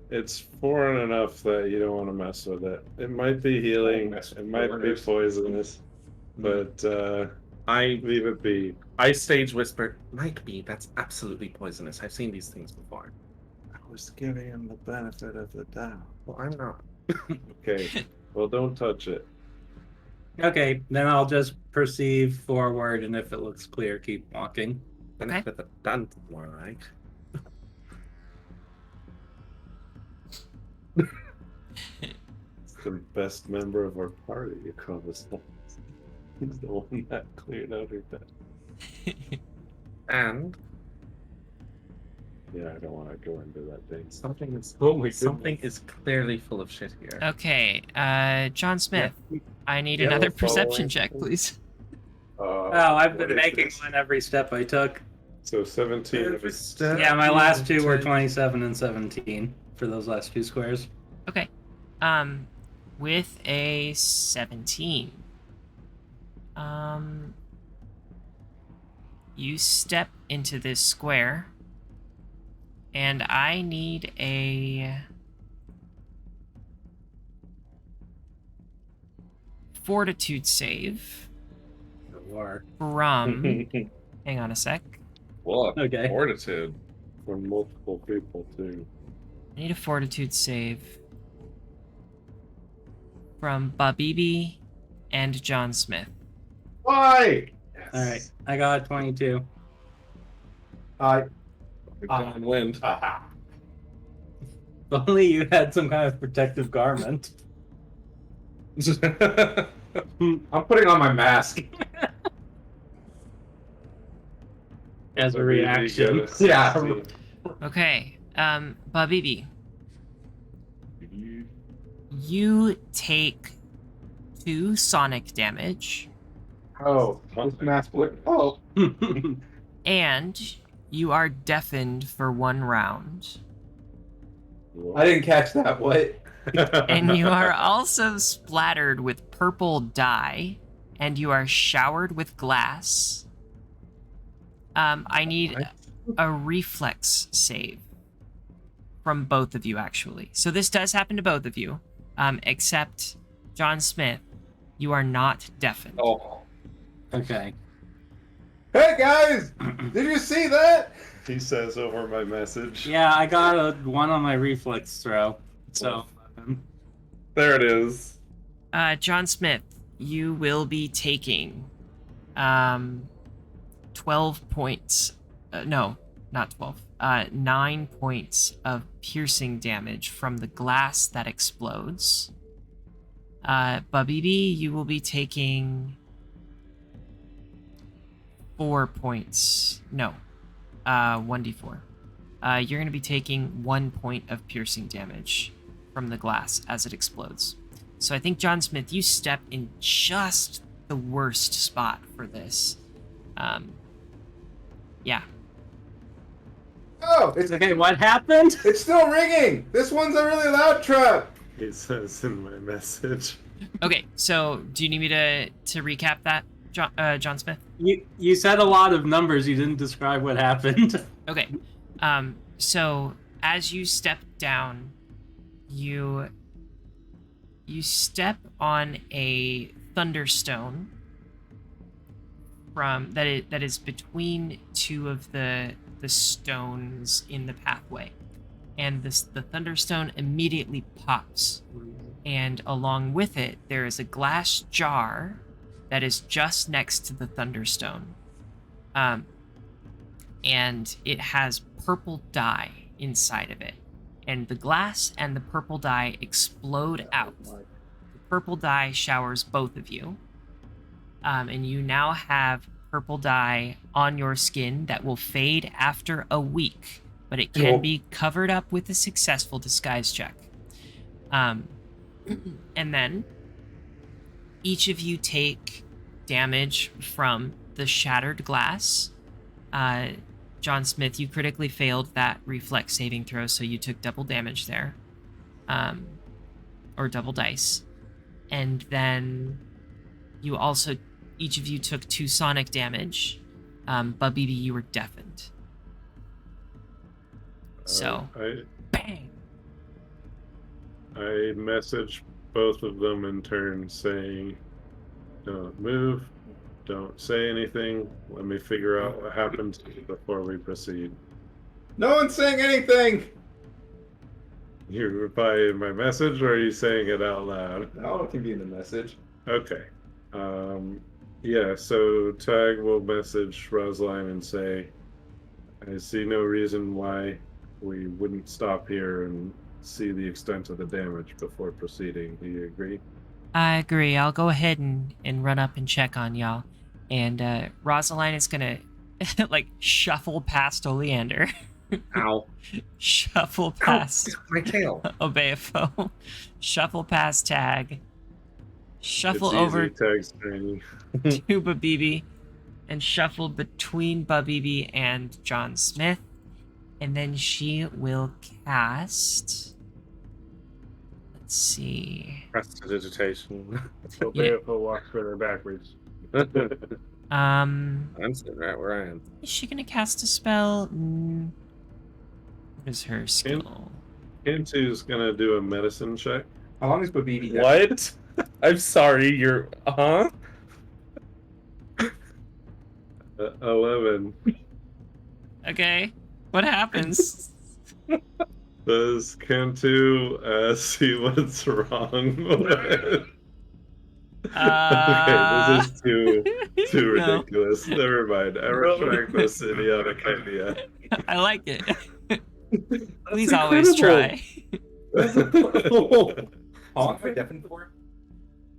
it's foreign enough that you don't want to mess with it. It might be healing, Mess with it might be foreigners. poisonous, but I leave it be. stage whisper, might be, that's absolutely poisonous. I've seen these things before. I was giving him the benefit of the doubt. Well, I'm not. Okay, well, don't touch it. Okay, then I'll just perceive forward, and if it looks clear, keep walking. Benefit the doubt, more like. It's the best member of our party, you call this one. He's the one that cleared out her debt. And Yeah, I don't want to go into that thing. something is Oh my something is clearly full of shit here. Okay, John Smith, I need Yeah, another we're following. perception check, please. Oh, I've what been is making this? one every step I took. So 17 of Every it. step Yeah, my last 2 were you take. 27 and 17 for those last 2 squares. Okay, with a 17, you step into this square, and I need a fortitude save Or from. Hang on a sec. Whoa, Okay. fortitude. From multiple people, too. I need a fortitude save from Babibi and John Smith. Why? All right, I got 22. Downwind. Aha. If only you had some kind of protective garment. I'm putting on my mask. As a Maybe you reaction. get a Yeah. 60. Okay, Babibi, you take 2 sonic damage, Oh, this mask would. Oh, and you are deafened for 1 round. I didn't catch that. What? And you are also splattered with purple dye, and you are showered with glass. I need a reflex save from both of you, actually. So this does happen to both of you, except John Smith, you are not deafened. Oh, Okay. Hey guys, did you see that? He says over my message. Yeah, I got a 1 on my reflex throw. So, there it is. John Smith, you will be taking 12 points. No, not 12. 9 points of piercing damage from the glass that explodes. Babibi, you will be taking 4 points. No, 1d4. You're going to be taking 1 point of piercing damage from the glass as it explodes. So I think, John Smith, you step in just the worst spot for this. Yeah. Oh, it's okay, what happened? it's still ringing. This one's a really loud trap. He says in my message. Okay, so do you need me to recap that, John Smith? You said a lot of numbers, you didn't describe what happened. Okay. So as you step down, you step on a thunderstone that is between 2 of the stones in the pathway, and the thunderstone immediately pops, and along with it there is a glass jar that is just next to the thunderstone, and it has purple dye inside of it, and the glass and the purple dye explode out. The purple dye showers both of you, and you now have purple dye on your skin that will fade after a week, but it can be covered up with a successful disguise check. And then each of you take damage from the shattered glass. John Smith, you critically failed that reflex saving throw, so you took double damage there, or double dice. And then you also, each of you took 2 sonic damage. Babibi, you were deafened. So, bang! I message both of them in turn saying, don't move, don't say anything, let me figure out what happens before we proceed. No one's saying anything. You reply in my message, or are you saying it out loud? No, it can be in the message. Okay. Yeah, so Tag will message Rosaline and say, I see no reason why we wouldn't stop here and see the extent of the damage before proceeding. Do you agree? I agree. I'll go ahead and run up and check on y'all. And Rosaline is gonna like shuffle past Oleander. Ow. Shuffle past My tail. Obeafo. Shuffle past Tag. Shuffle It's over easy, Tag's tiny. to Babibi. And shuffle between Babibi and John Smith. And then she will cast... Let's see... Prestidigitation. Obeafo walks further backwards. I'm sitting right where I am. Is she gonna cast a spell? What is her skill? Kintu's gonna do a medicine check. How long is Babibi dead? What? I'm sorry, you're... Huh? 11. Okay. What happens? Does Cantu see what's wrong with it? Okay, this is too No. ridiculous. Never mind. I retract this idiotic idea. I like it. Please That's always try. How long am I deafened for?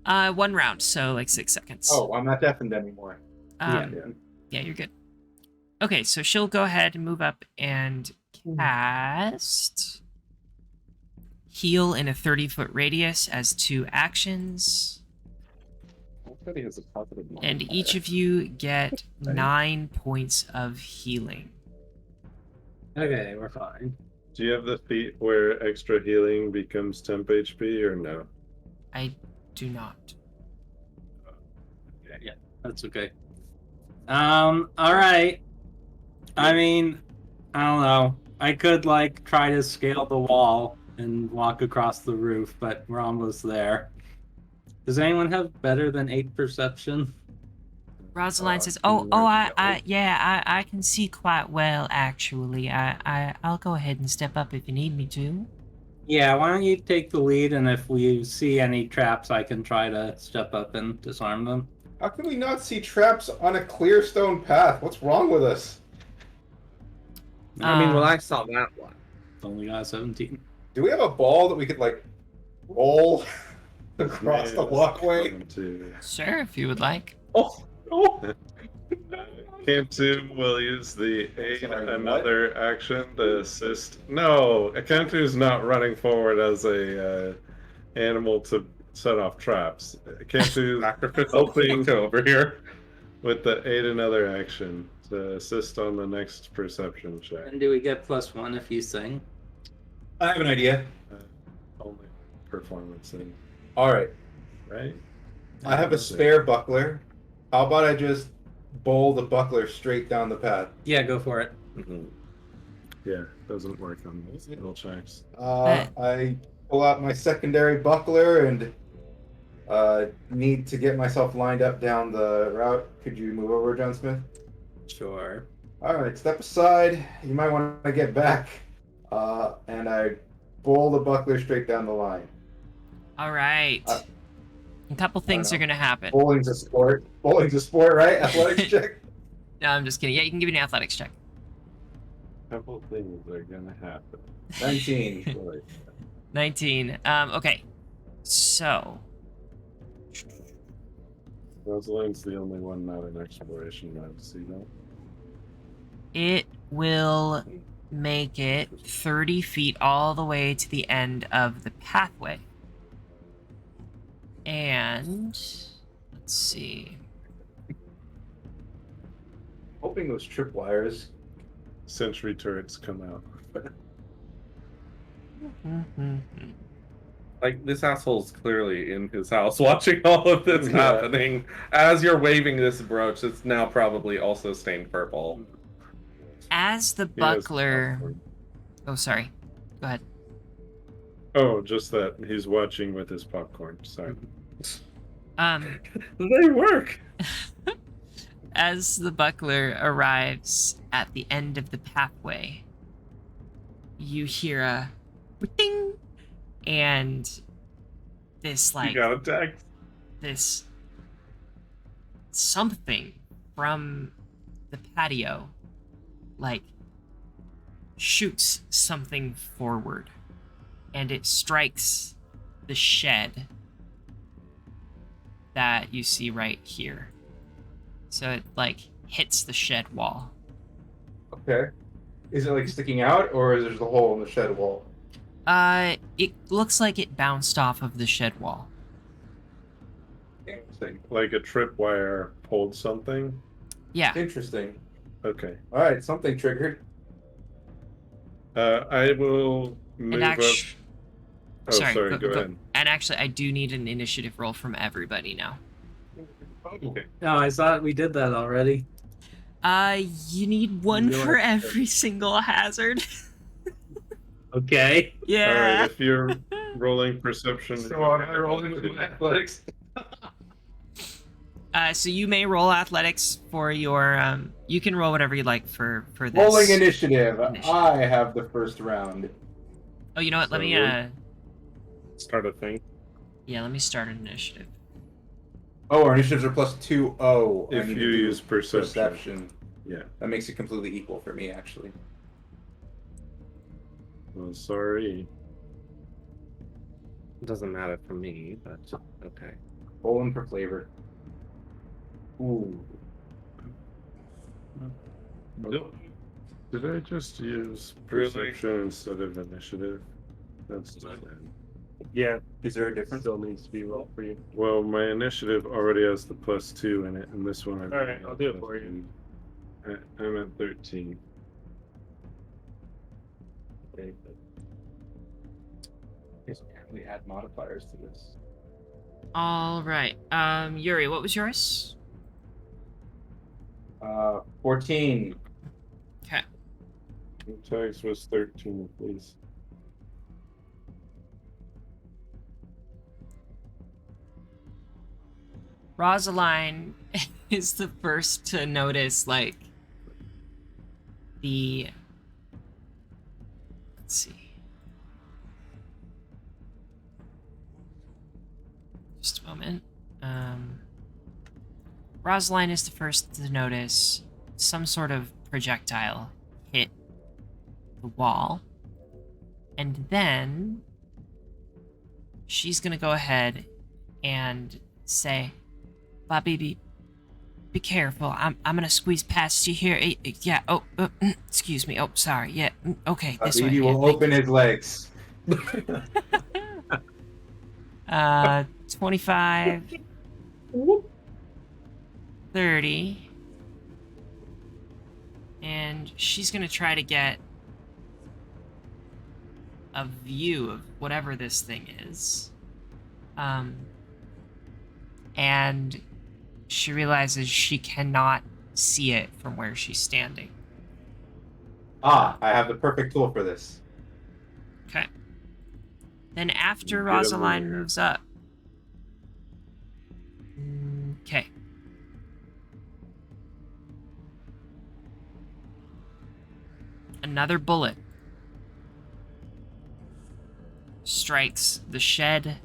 1 round, so like 6 seconds. Oh, I'm not deafened anymore. Yeah, you're good. Okay, so she'll go ahead and move up and cast heal in a 30-foot radius as 2 actions. Everybody has a positive And modifier. each of you get 9 points of healing. Okay, we're fine. Do you have the feat where extra healing becomes temp HP or no? I do not. Yeah, that's okay. All right. I mean, I don't know. I could like try to scale the wall and walk across the roof, but we're almost there. Does anyone have better than 8 perception? Rosalind says, no. I can see quite well, actually. I'll go ahead and step up if you need me to. Yeah, why don't you take the lead, and if we see any traps, I can try to step up and disarm them. How can we not see traps on a clear stone path? What's wrong with us? I mean, well, I saw that one. Only got 17. Do we have a ball that we could like roll across the Yes, walkway? Cantu. Sure, if you would like. Oh, Cantu will use the aid Sorry, what? another action to assist. No, Cantu's not running forward as a animal to set off traps. Cantu's sacrificial helping Pinko over here. with the aid another action to assist on the next perception check. And do we get +1 if you sing? I have an idea. Only performance thing, All right, right? I have a spare buckler. How about I just bowl the buckler straight down the path? Yeah, go for it. Mhm. Yeah, doesn't work on those skill checks. I pull out my secondary buckler and need to get myself lined up down the route. Could you move over, John Smith? Sure. All right, step aside. You might want to get back. And I bowl the buckler straight down the line. All right. A couple things know. are going to happen. Bowling's a sport. Bowling's a sport, right? Athletics check. No, I'm just kidding. Yeah, you can give me an athletics check. Couple things are gonna happen. 19. 19. Okay. So, Rosalind's the only one not in exploration mode, see that? it will make it 30 feet all the way to the end of the pathway. And let's see. Hoping those tripwires. Sentry turrets come out. Like, this asshole's clearly in his house watching all of this Yeah. happening. As you're waving this brooch, it's now probably also stained purple. As the He has buckler. popcorn. Oh, sorry. Go ahead. Oh, just that he's watching with his popcorn. Sorry. They work! As the buckler arrives at the end of the pathway, you hear a ding, and this You like got attacked. this something from the patio like shoots something forward, and it strikes the shed that you see right here. So it like hits the shed wall. Okay. Is it like sticking out, or is there just a hole in the shed wall? It looks like it bounced off of the shed wall. Interesting. Like a tripwire pulled something? Yeah. Interesting. Okay. All right, something triggered. I will move And up. actually, Oh, sorry, go ahead. And actually, I do need an initiative roll from everybody now. Okay. No, I thought we did that already. You need one You're for right. every single hazard. Okay. Yeah. Alright, if you're rolling perception. athletics. So you may roll athletics for your you can roll whatever you like for this. Rolling initiative. Initiative. I have the first round. Oh, you know what? Let So me we're- Start a thing. yeah, let me start an initiative. Oh, our initiatives are +2. Oh, I If need you to do use perception. perception. Yeah. That makes it completely equal for me, actually. Well, sorry. It doesn't matter for me, but okay. Rolling for flavor. Ooh. Nope. Did I just use Really? perception instead of initiative? That's not bad. Yeah, Is there a difference? still needs to be rolled for you. Well, my initiative already has the +2 in it, and this one. All right, I'll do it for you. I'm at 13. Okay. We add modifiers to this. All right. Yuri, what was yours? 14. Okay. Tags was 13, please. Rosaline is the first to notice, like, the... Let's see. Just a moment. Rosaline is the first to notice some sort of projectile hit the wall. And then she's gonna go ahead and say, Bobby, be careful. I'm gonna squeeze past you here. Yeah. Oh, excuse me. Oh, sorry. Yeah. Okay. This way. He Yeah, will thank open his legs. 25, 30, and she's gonna try to get a view of whatever this thing is. And she realizes she cannot see it from where she's standing. Ah, I have the perfect tool for this. Okay. Then after Get 'em Rosaline in there. moves up. Okay. Another bullet strikes the shed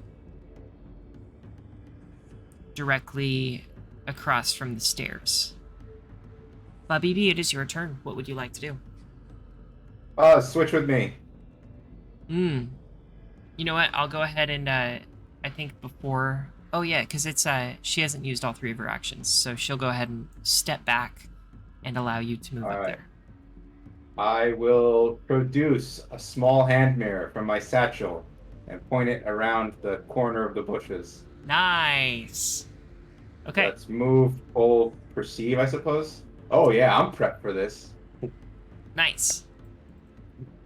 directly across from the stairs. Babibi, it is your turn. What would you like to do? Switch with me. You know what? I'll go ahead and I think before. Oh yeah, because it's she hasn't used all 3 of her actions, so she'll go ahead and step back and allow you to move All up right. there. I will produce a small hand mirror from my satchel and point it around the corner of the bushes. Nice. Okay. Let's move, pull, perceive, I suppose. Oh yeah, I'm prepped for this. Nice.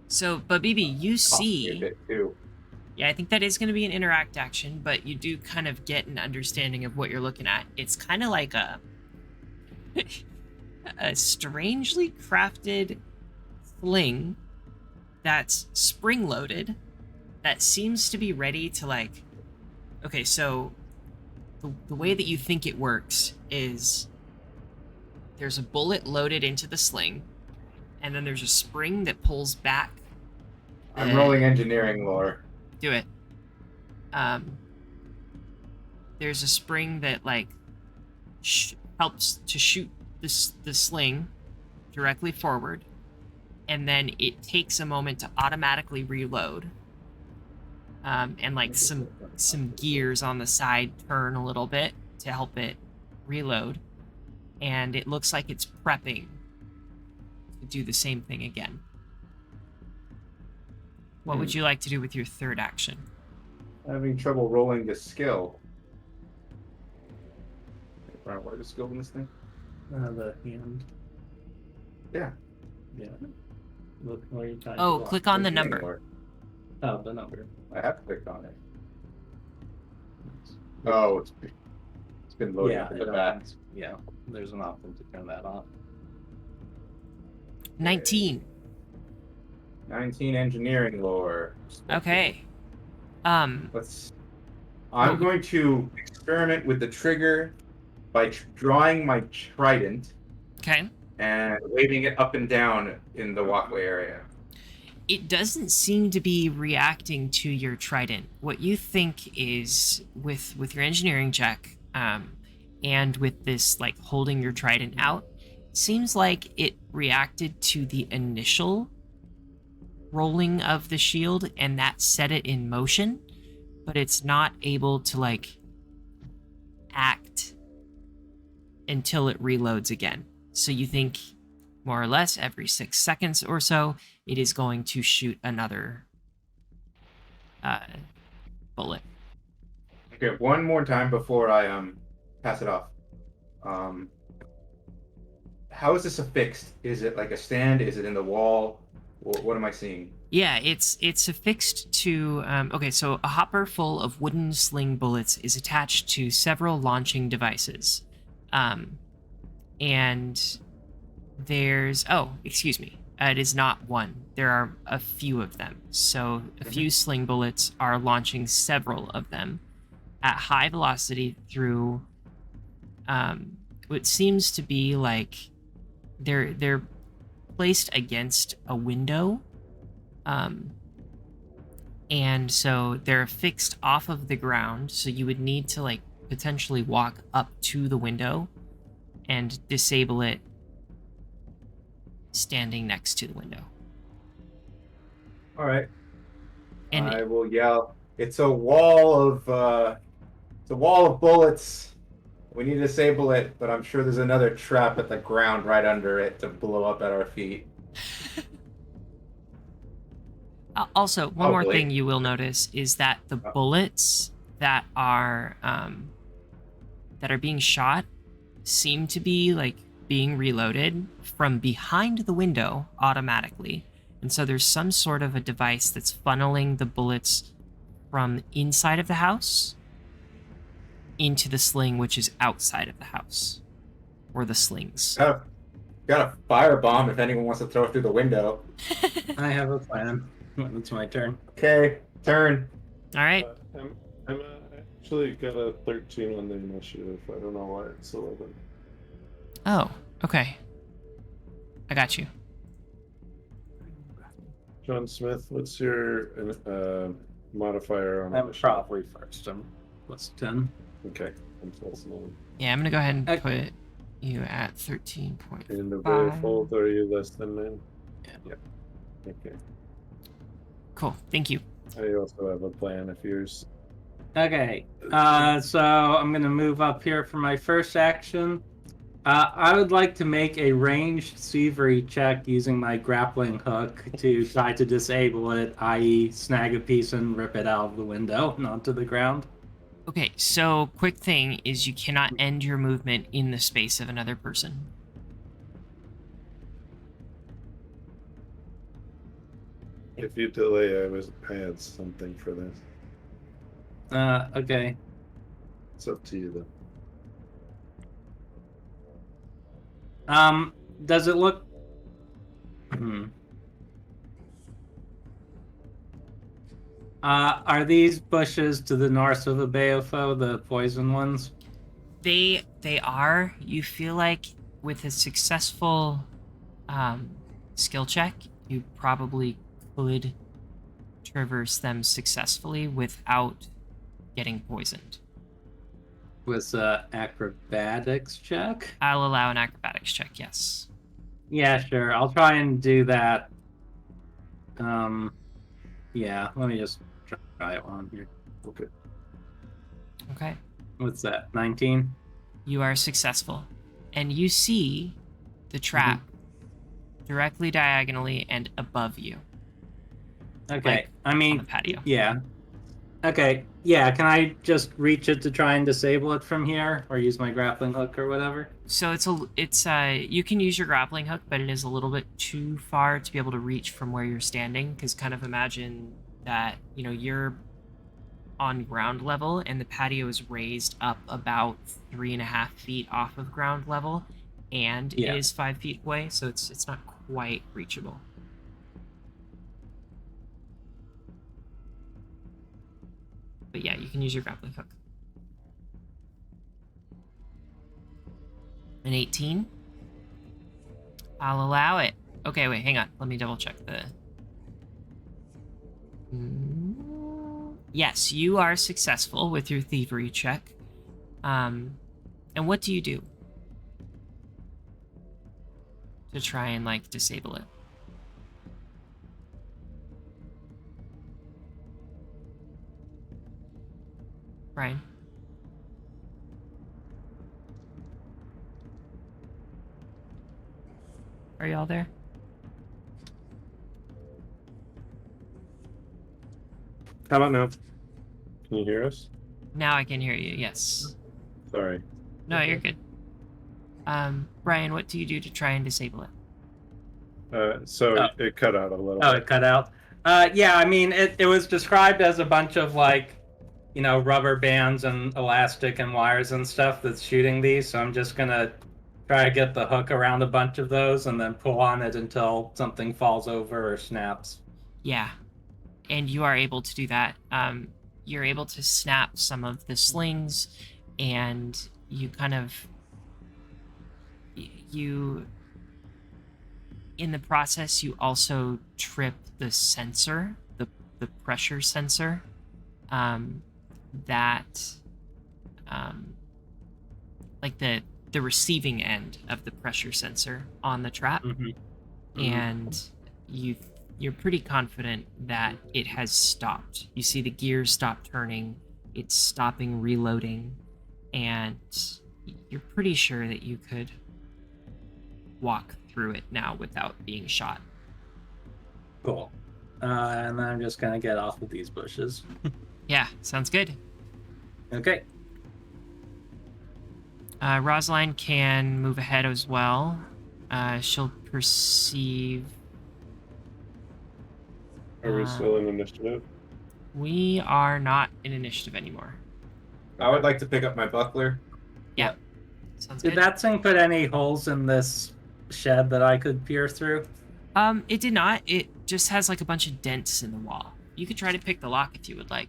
So, Babibi, you Cost me a see. bit too. Yeah, I think that is going to be an interact action, but you do kind of get an understanding of what you're looking at. It's kind of like a strangely crafted sling that's spring-loaded that seems to be ready to, like... Okay, so the way that you think it works is there's a bullet loaded into the sling, and then there's a spring that pulls back. I'm rolling engineering lore. Do it. There's a spring that, like, helps to shoot the sling directly forward, and then it takes a moment to automatically reload. And like some gears on the side turn a little bit to help it reload, and it looks like it's prepping to do the same thing again. What would you like to do with your third action? Having trouble rolling the skill. What is skill in this thing? The hand. Yeah. Yeah. Look where you type. Oh, click on the Engineering number. lore. Oh, the number. I have clicked on it. Oh, it's been loading up in the back. Yeah, there's an option to turn that off. 19. 19 engineering lore. Okay. I'm going to experiment with the trigger by drawing my trident Okay. and waving it up and down in the walkway area. It doesn't seem to be reacting to your trident. What you think is with your engineering check, and with this like holding your trident out, seems like it reacted to the initial rolling of the shield and that set it in motion, but it's not able to like act until it reloads again. So you think more or less every 6 seconds or so, it is going to shoot another bullet. Okay, one more time before I pass it off. How is this affixed? Is it like a stand? Is it in the wall? What am I seeing? Yeah, it's affixed to. Okay, so a hopper full of wooden sling bullets is attached to several launching devices, and there's. Oh, excuse me. It is not one. There are a few of them. So a few sling bullets are launching several of them at high velocity through. What seems to be like they're placed against a window. And so they're fixed off of the ground, so you would need to like potentially walk up to the window and disable it standing next to the window. All right. And I will yell. It's a wall of bullets. We need to disable it, but I'm sure there's another trap at the ground right under it to blow up at our feet. Also, one more Probably. thing you will notice is that the bullets that are being shot seem to be like being reloaded from behind the window automatically. And so there's some sort of a device that's funneling the bullets from inside of the house into the sling, which is outside of the house, or the slings. Got a firebomb if anyone wants to throw it through the window. I have a plan. It's my turn. Okay, turn. All right. I'm actually got a 13 on the initiative. I don't know why it's 11. Oh, okay. I got you. John Smith, what's your modifier on I'm initiative? probably first. I'm plus 10. Okay, I'm plus 9. Yeah, I'm gonna go ahead and Okay. put you at 13.5. In the very fold, are you less than 9? Yeah. Okay. Cool. Thank you. I also have a plan if yours. Okay, so I'm gonna move up here for my first action. I would like to make a ranged thievery check using my grappling hook to try to disable it, i.e. snag a piece and rip it out of the window and onto the ground. Okay, so quick thing is you cannot end your movement in the space of another person. If you delay, I had something for this. Okay. It's up to you Does it look... are these bushes to the north of the Beofo, the poison ones? They are. You feel like with a successful skill check, you probably could traverse them successfully without getting poisoned. With acrobatics check? I'll allow an acrobatics check, yes. Yeah, sure. I'll try and do that. Yeah, let me just try it on here. Okay. Okay. What's that? 19? You are successful. And you see the trap directly diagonally and above you. Okay. Like, I on mean, the patio. yeah. Okay. Yeah, can I just reach it to try and disable it from here or use my grappling hook or whatever? So it's you can use your grappling hook, but it is a little bit too far to be able to reach from where you're standing, because kind of imagine that, you know, you're on ground level and the patio is raised up about 3.5 feet off of ground level, and Yeah. it is 5 feet away, so it's not quite reachable. But yeah, you can use your grappling hook. An 18? I'll allow it. Okay, wait, hang on. Let me double check the Yes, you are successful with your thievery check. And what do you do to try and like disable it? Brian? Are y'all there? How about now? Can you hear us? Now I can hear you, yes. Sorry. No, you're good. Brian, what do you do to try and disable it? It cut out a little Oh, bit. it cut out. Yeah, I mean, it was described as a bunch of like, rubber bands and elastic and wires and stuff that's shooting these. So I'm just gonna try to get the hook around a bunch of those and then pull on it until something falls over or snaps. Yeah, and you are able to do that. You're able to snap some of the slings, and you kind of you in the process you also trip the sensor, the pressure sensor, that like the receiving end of the pressure sensor on the trap. And you're pretty confident that it has stopped. You see the gears stop turning, it's stopping reloading, and you're pretty sure that you could walk through it now without being shot. Cool. And then I'm just gonna get off of these bushes. Yeah, sounds good. Okay. Rosaline can move ahead as well. She'll perceive. Are we still in initiative? We are not in initiative anymore. I would like to pick up my buckler. Yeah. Sounds Did good. that thing put any holes in this shed that I could peer through? It did not. It just has like a bunch of dents in the wall. You could try to pick the lock if you would like.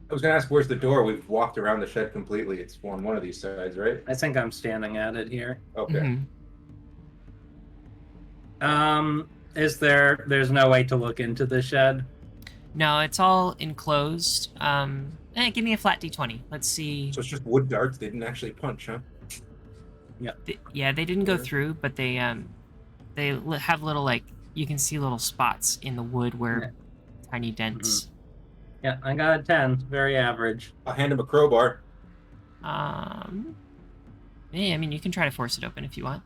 I was gonna ask, where's the door? We've walked around the shed completely. It's on one of these sides, right? I think I'm standing at it here. Okay. Mhm. There's no way to look into the shed? No, it's all enclosed. Give me a flat d20. Let's see. So it's just wood darts. They didn't actually punch, huh? Yeah, they didn't go through, but they have little, like, you can see little spots in the wood where tiny dents. Yeah, I got a 10. Very average. I'll hand him a crowbar. Yeah, I mean, you can try to force it open if you want.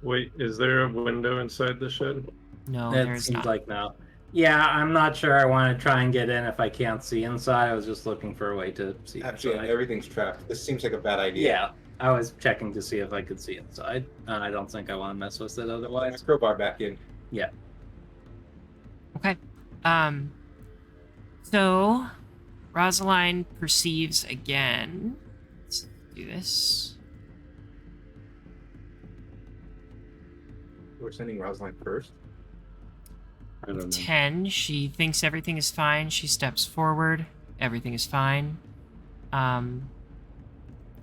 Wait, is there a window inside the shed? No, It there's seems not. like no. Yeah, I'm not sure I want to try and get in if I can't see inside. I was just looking for a way to see Actually, inside. everything's trapped. This seems like a bad idea. Yeah, I was checking to see if I could see inside. I don't think I want to mess with it Put my otherwise. crowbar back in. Yeah. Okay. So Rosaline perceives again. Let's do this. We're sending Rosalind first. I don't know. 10. She thinks everything is fine. She steps forward. Everything is fine.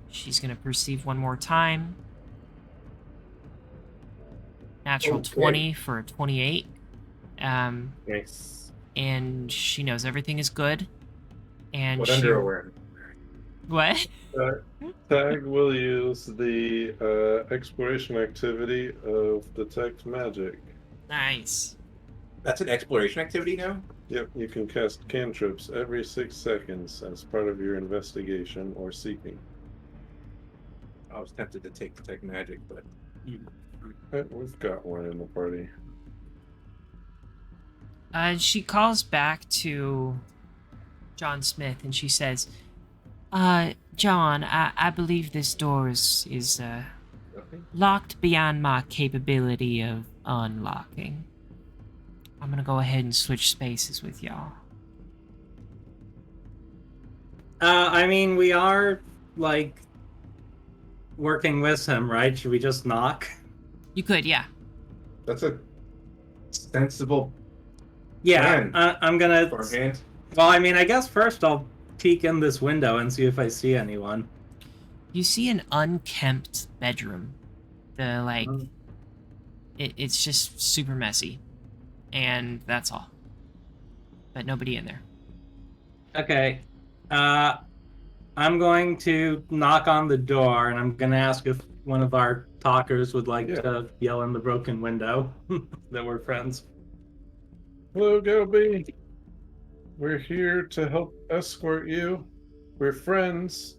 She's gonna perceive one more time. Natural Okay. 20 for a 28. Nice. And she knows everything is good. And What she... underwear? What? Tag will use the exploration activity of detect magic. Nice. That's an exploration activity now? Yep, you can cast cantrips every 6 seconds as part of your investigation or seeking. I was tempted to take detect magic, but We've got one in the party. She calls back to John Smith and she says, John, I believe this door is okay. locked beyond my capability of unlocking. I'm gonna go ahead and switch spaces with y'all. I mean, we are, like, working with him, right? Should we just knock? You could, yeah. That's a sensible Yeah, plan. I'm gonna... Farmhand. Well, I mean, I guess first I'll peek in this window and see if I see anyone. You see an unkempt bedroom. It's just super messy. And that's all. but nobody in there. Okay. I'm going to knock on the door, and I'm going to ask if one of our talkers would like to yell in the broken window that we're friends. Hello, Gattleby. We're here to help escort you. We're friends.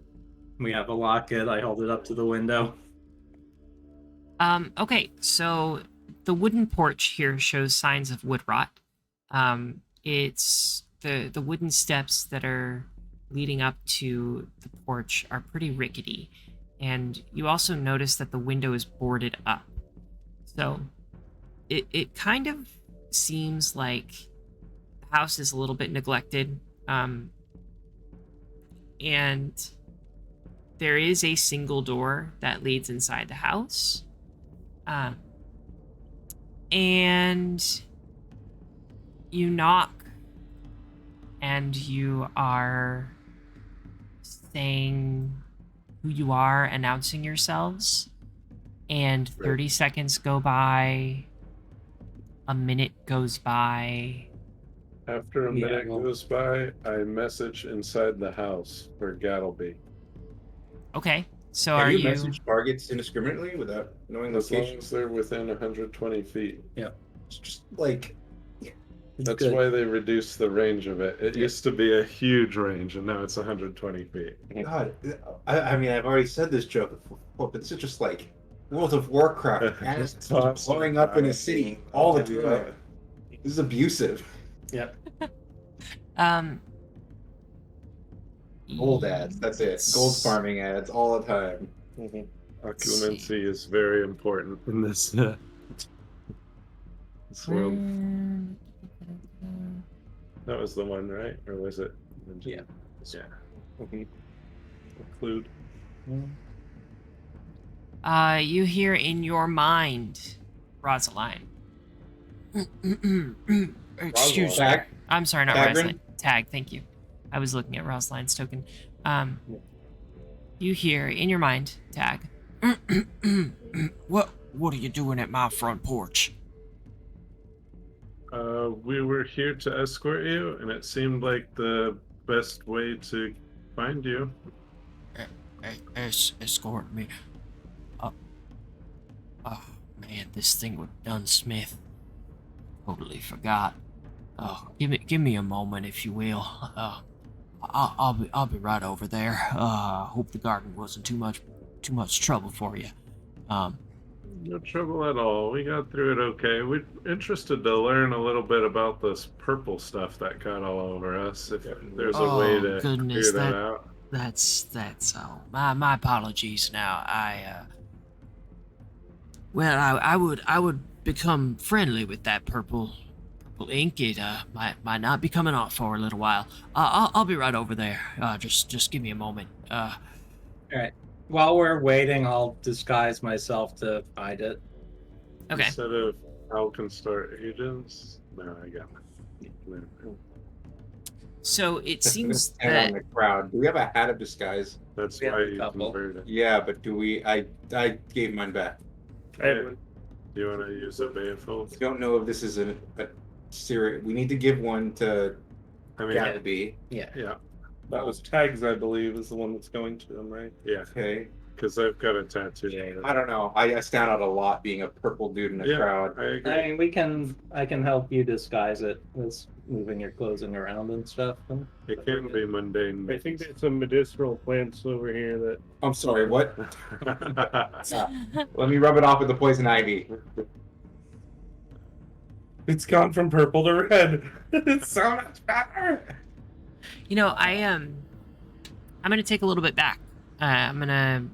We have a locket. I hold it up to the window. Okay, so the wooden porch here shows signs of wood rot. It's the wooden steps that are leading up to the porch are pretty rickety, and you also notice that the window is boarded up. So it kind of seems like the house is a little bit neglected. And there is a single door that leads inside the house. And you knock, and you are saying who you are, announcing yourselves, and 30 seconds go by, a minute goes by. After a minute goes by, I message inside the house for Gattleby. Okay, so Can are you you... message targets indiscriminately without knowing As long location? as they're within 120 feet. It's just like That's why they reduced the range of it. It used to be a huge range, and now it's 120 feet. God. I mean, I've already said this joke before, but it's just like World of Warcraft and it's Awesome. blowing up in a city all the time. This is abusive. Yep. Gold ads. That's it. Gold farming ads all the time. Occlumency is very important in this, this world. That was the one, right? Or was it? Yeah. Yeah. Include. You hear in your mind, Rosaline. Excuse me. Tag? I'm sorry, not Tagrin? Rosaline. Tag, thank you. I was looking at Rosaline's token. You hear in your mind, Tag. What are you doing at my front porch? We were here to escort you, and it seemed like the best way to find you. Escort me. Oh man, this thing with Dunsmith. Totally forgot. Give me a moment, if you will. I'll be right over there. Hope the garden wasn't too much trouble for you. No trouble at all. We got through it okay. We're interested to learn a little bit about this purple stuff that got all over us. If there's a way to goodness, figure that out. That's all. My apologies. Now I would become friendly with that purple ink. It might not be coming off for a little while. I'll be right over there. Just give me a moment. All right. While we're waiting, I'll disguise myself to hide it. Okay. Instead of Alkenstar agents, no, I got it. No. So it seems And that on the crowd. Do we have a hat of disguise? That's We have why a you couple. converted. Yeah, but do we? I gave mine back. Do you want to use a Bayfold? I don't know if this is a serious. We need to give one to I mean, Gattleby. yeah, That was Tags, I believe, is the one that's going to him, right? yeah, Okay. because I've got a tattoo. I don't know. I stand out a lot being a purple dude in the Yeah. crowd. I agree. I mean, I can help you disguise it with moving your clothing around and stuff. It can be mundane. I think there's some medicinal plants over here that I'm sorry. What? Let me rub it off with the poison ivy. It's gone from purple to red. It's so much better. You know, I'm gonna take a little bit back. I'm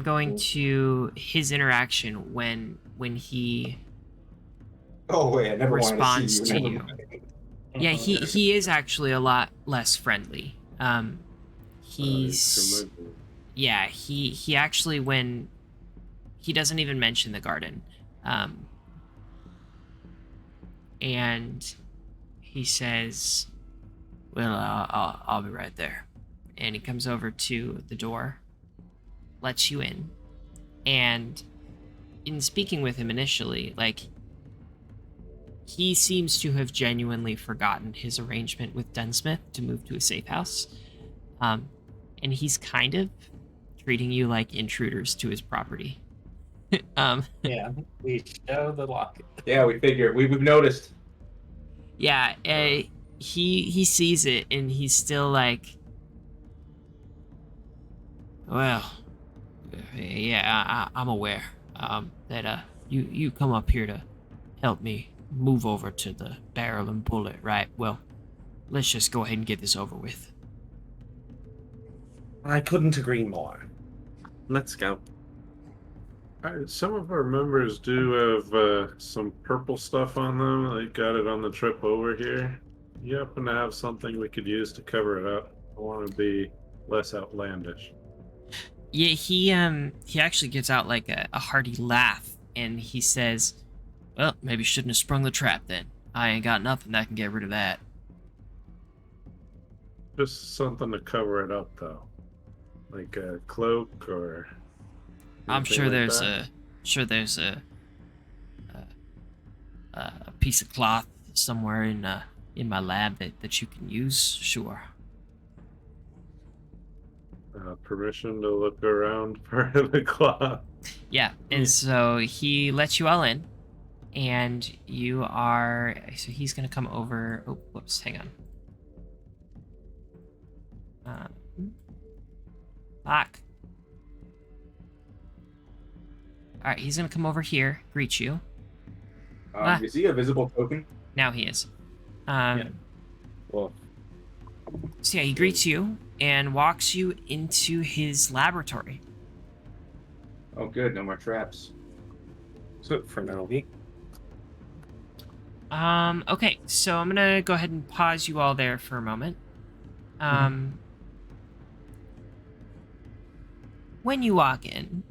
going to his interaction when he Oh wait, I never responds wanted to see to you. you. Never mind. Yeah, he is actually a lot less friendly. He's yeah, he actually, when he doesn't even mention the garden. And he says, well, I'll be right there. And he comes over to the door, lets you in, and in speaking with him initially, like, he seems to have genuinely forgotten his arrangement with Dunsmith to move to a safe house. And he's kind of treating you like intruders to his property. Yeah, we show the locket. Yeah, we figure. We've noticed. Yeah, he sees it and he's still like, well, yeah, I'm aware that you come up here to help me move over to the barrel and bullet, right? Well, let's just go ahead and get this over with. I couldn't agree more. Let's go. Some of our members do have some purple stuff on them. They got it on the trip over here. You happen to have something we could use to cover it up? I want to be less outlandish. Yeah, he actually gives out like a hearty laugh, and he says, well, maybe shouldn't have sprung the trap then. I ain't got nothing that can get rid of that. Just something to cover it up, though. Like a cloak or... I'm anything sure like there's that? a piece of cloth somewhere in my lab that you can use. Sure. Permission to look around for the cloth. Yeah, and so he lets you all in, and you are. So he's gonna come over. Oh, whoops! Hang on. Lock. All right, he's gonna come over here, greet you. Is he a visible token? Now he is. Well, So yeah, he greets you and walks you into his laboratory. Oh, good. No more traps. so for now, Okay, so I'm gonna go ahead and pause you all there for a moment. When you walk in,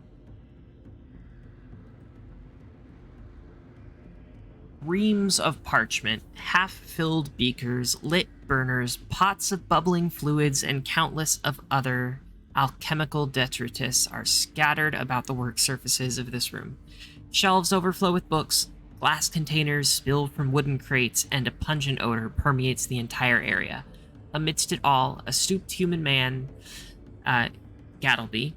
reams of parchment, half-filled beakers, lit burners, pots of bubbling fluids, and countless of other alchemical detritus are scattered about the work surfaces of this room. Shelves overflow with books, glass containers spilled from wooden crates, and a pungent odor permeates the entire area. Amidst it all, a stooped human man, Gattleby,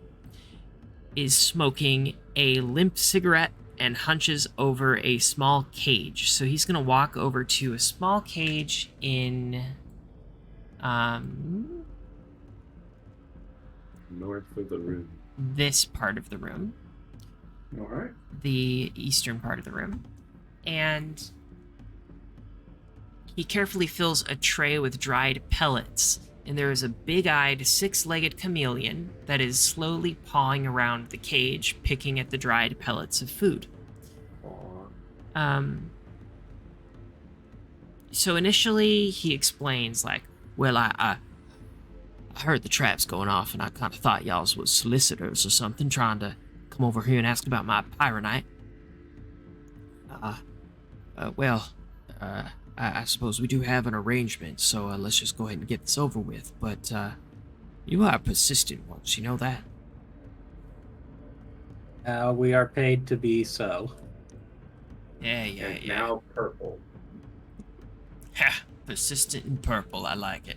is smoking a limp cigarette and hunches over a small cage. So he's gonna walk over to a small cage in North of the room. this part of the room, All right. the eastern part of the room, and he carefully fills a tray with dried pellets, and there is a big-eyed, six-legged chameleon that is slowly pawing around the cage, picking at the dried pellets of food. So initially he explains, like, well, I heard the traps going off, and I kind of thought y'all was solicitors or something, trying to come over here and ask about my pyronite. I suppose we do have an arrangement, so let's just go ahead and get this over with. But you are persistent ones, you know that? We are paid to be so. Yeah. Now purple. Ha! Persistent and purple, I like it.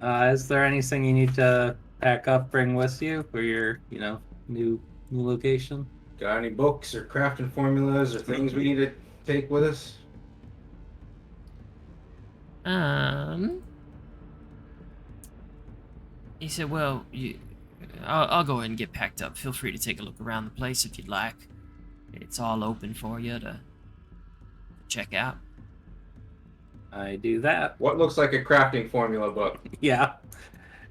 Is there anything you need to pack up, bring with you for your, new location? Got any books or crafting formulas or things we need to take with us? He said, well, I'll go ahead and get packed up. Feel free to take a look around the place if you'd like. It's all open for you to check out. I do that. What looks like a crafting formula book? Yeah.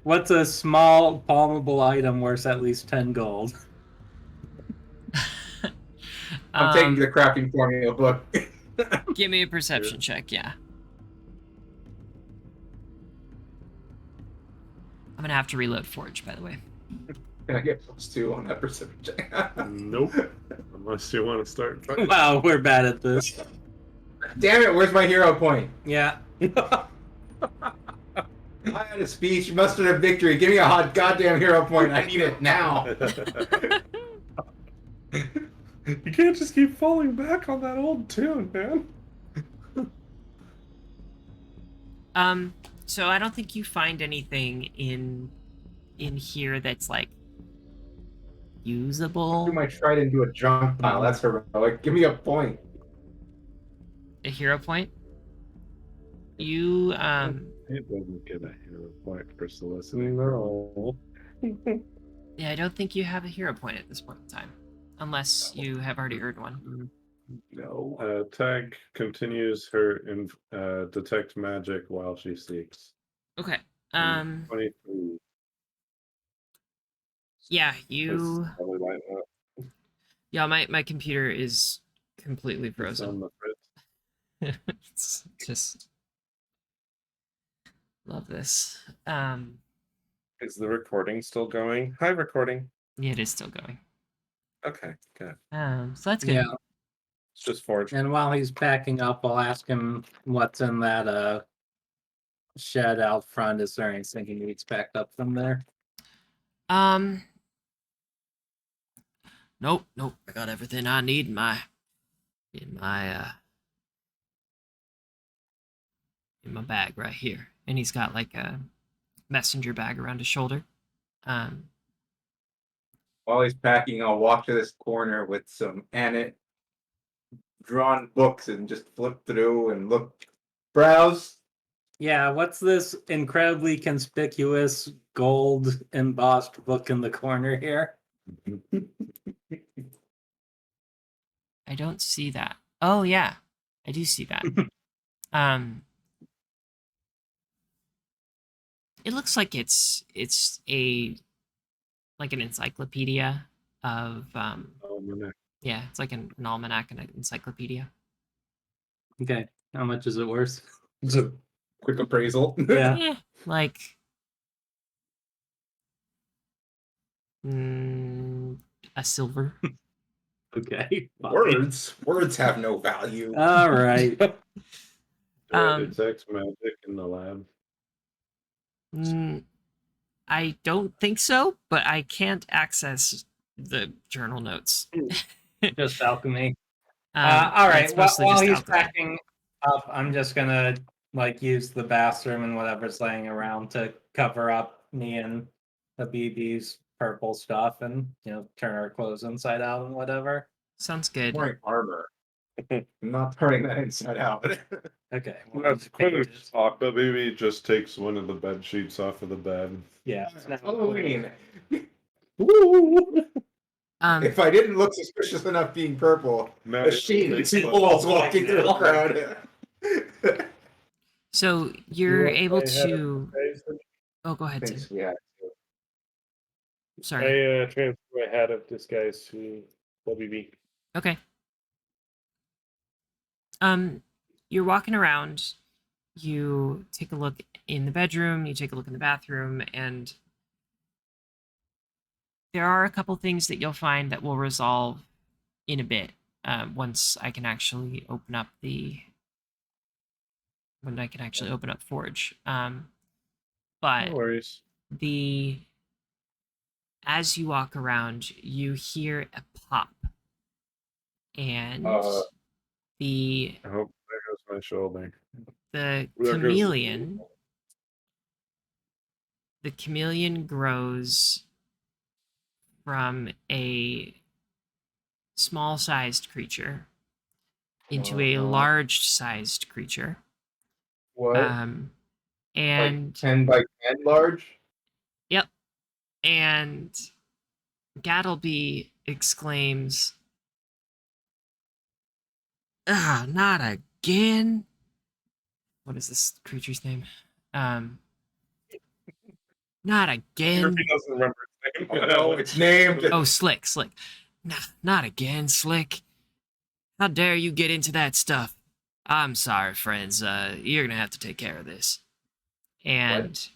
What's a small palmable item worth at least 10 gold? I'm taking the crafting formula book. Give me a perception check, yeah. I'm gonna have to reload Forge, by the way. Can I get +2 on that perception check? Nope. Unless you want to start. Wow, we're bad at this. Damn it, where's my hero point? Yeah. I had a speech, mustered a victory. Give me a hot goddamn hero point. I need it now. You can't just keep falling back on that old tune, man. So I don't think you find anything in here that's like usable. Do my trident into a junk pile. That's heroic. Give me a point. A hero point. You It doesn't get a hero point for soliciting their all. yeah, I don't think you have a hero point at this point in time, unless you have already earned one. No. Tag continues her detect magic while she seeks. Okay. 23. Yeah, That's you. probably light up. Yeah, my computer is completely It's on frozen. the fritz. It's just love this. Is the recording still going? Hi, recording. Yeah, it is still going. Okay, good. So that's good. Yeah. It's just Forge. And while he's packing up, I'll ask him what's in that shed out front. Is there anything he needs packed up from there? Nope. I got everything I need in my bag right here. And he's got like a messenger bag around his shoulder. While he's packing, I'll walk to this corner with some Annette drawn books and just flip through and look, browse. Yeah, what's this incredibly conspicuous gold embossed book in the corner here? I don't see that. Oh yeah, I do see that. It looks like it's a like an encyclopedia of yeah, it's like an almanac and an encyclopedia. Okay, how much is it worth? It's a quick appraisal. Yeah. Yeah, like a silver. Okay. fine. Words have no value. All right. Do I detect magic in the lab? I don't think so, but I can't access the journal notes. Just alchemy. All Yeah, right. it's mostly While just he's alchemy. packing up, I'm just gonna like use the bathroom and whatever's laying around to cover up me and the BB's purple stuff, and turn our clothes inside out and whatever. Sounds I'm good. wearing armor. I'm not turning that inside out. Okay. well, That's I quite a just- talk, but maybe it just takes one of the bed sheets off of the bed. Yeah. Halloween. Um, If I didn't look suspicious enough being purple, No, a sheet and two walls walking through the crowd. so you're want able my head of to. disguise? Oh, go ahead, Tim. Thanks, yeah. Sorry. I transfer my hat of disguise to WB. Okay. You're walking around. You take a look in the bedroom. You take a look in the bathroom, and there are a couple things that you'll find that will resolve in a bit. Once I can actually open up Forge. But No worries. as you walk around, you hear a pop, and the I hope there goes my shoulder. the There goes the chameleon the chameleon grows from a small-sized creature into a large-sized creature. What? And 10 by 10 large? yep. And Gattleby exclaims, "Ah, not again!" What is this creature's name? Not again. He doesn't remember his name. Oh, it's named. Oh, Slick. Nah, not again, Slick. How dare you get into that stuff? I'm sorry, friends. You're gonna have to take care of this. And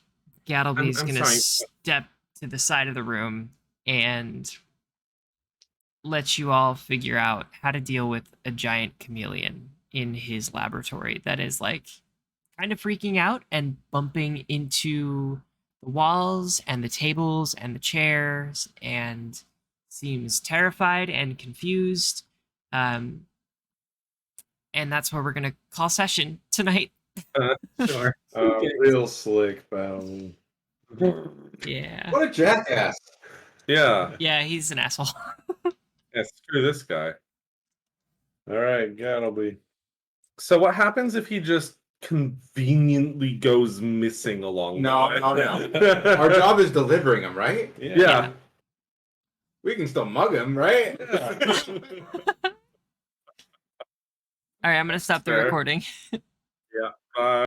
Gattleby's I'm gonna sorry. step to the side of the room and let you all figure out how to deal with a giant chameleon in his laboratory that is like kind of freaking out and bumping into the walls and the tables and the chairs and seems terrified and confused. And that's where we're gonna call session tonight. Sure. Real slick battle. Yeah. What a jackass! Yeah. Yeah, he's an asshole. Yeah, screw this guy. All right, Gattleby. So what happens if he just conveniently goes missing along No, the no, way? no. Our job is delivering them, right? Yeah. We can still mug him, right? All right, I'm gonna stop the Fair. recording. Bye.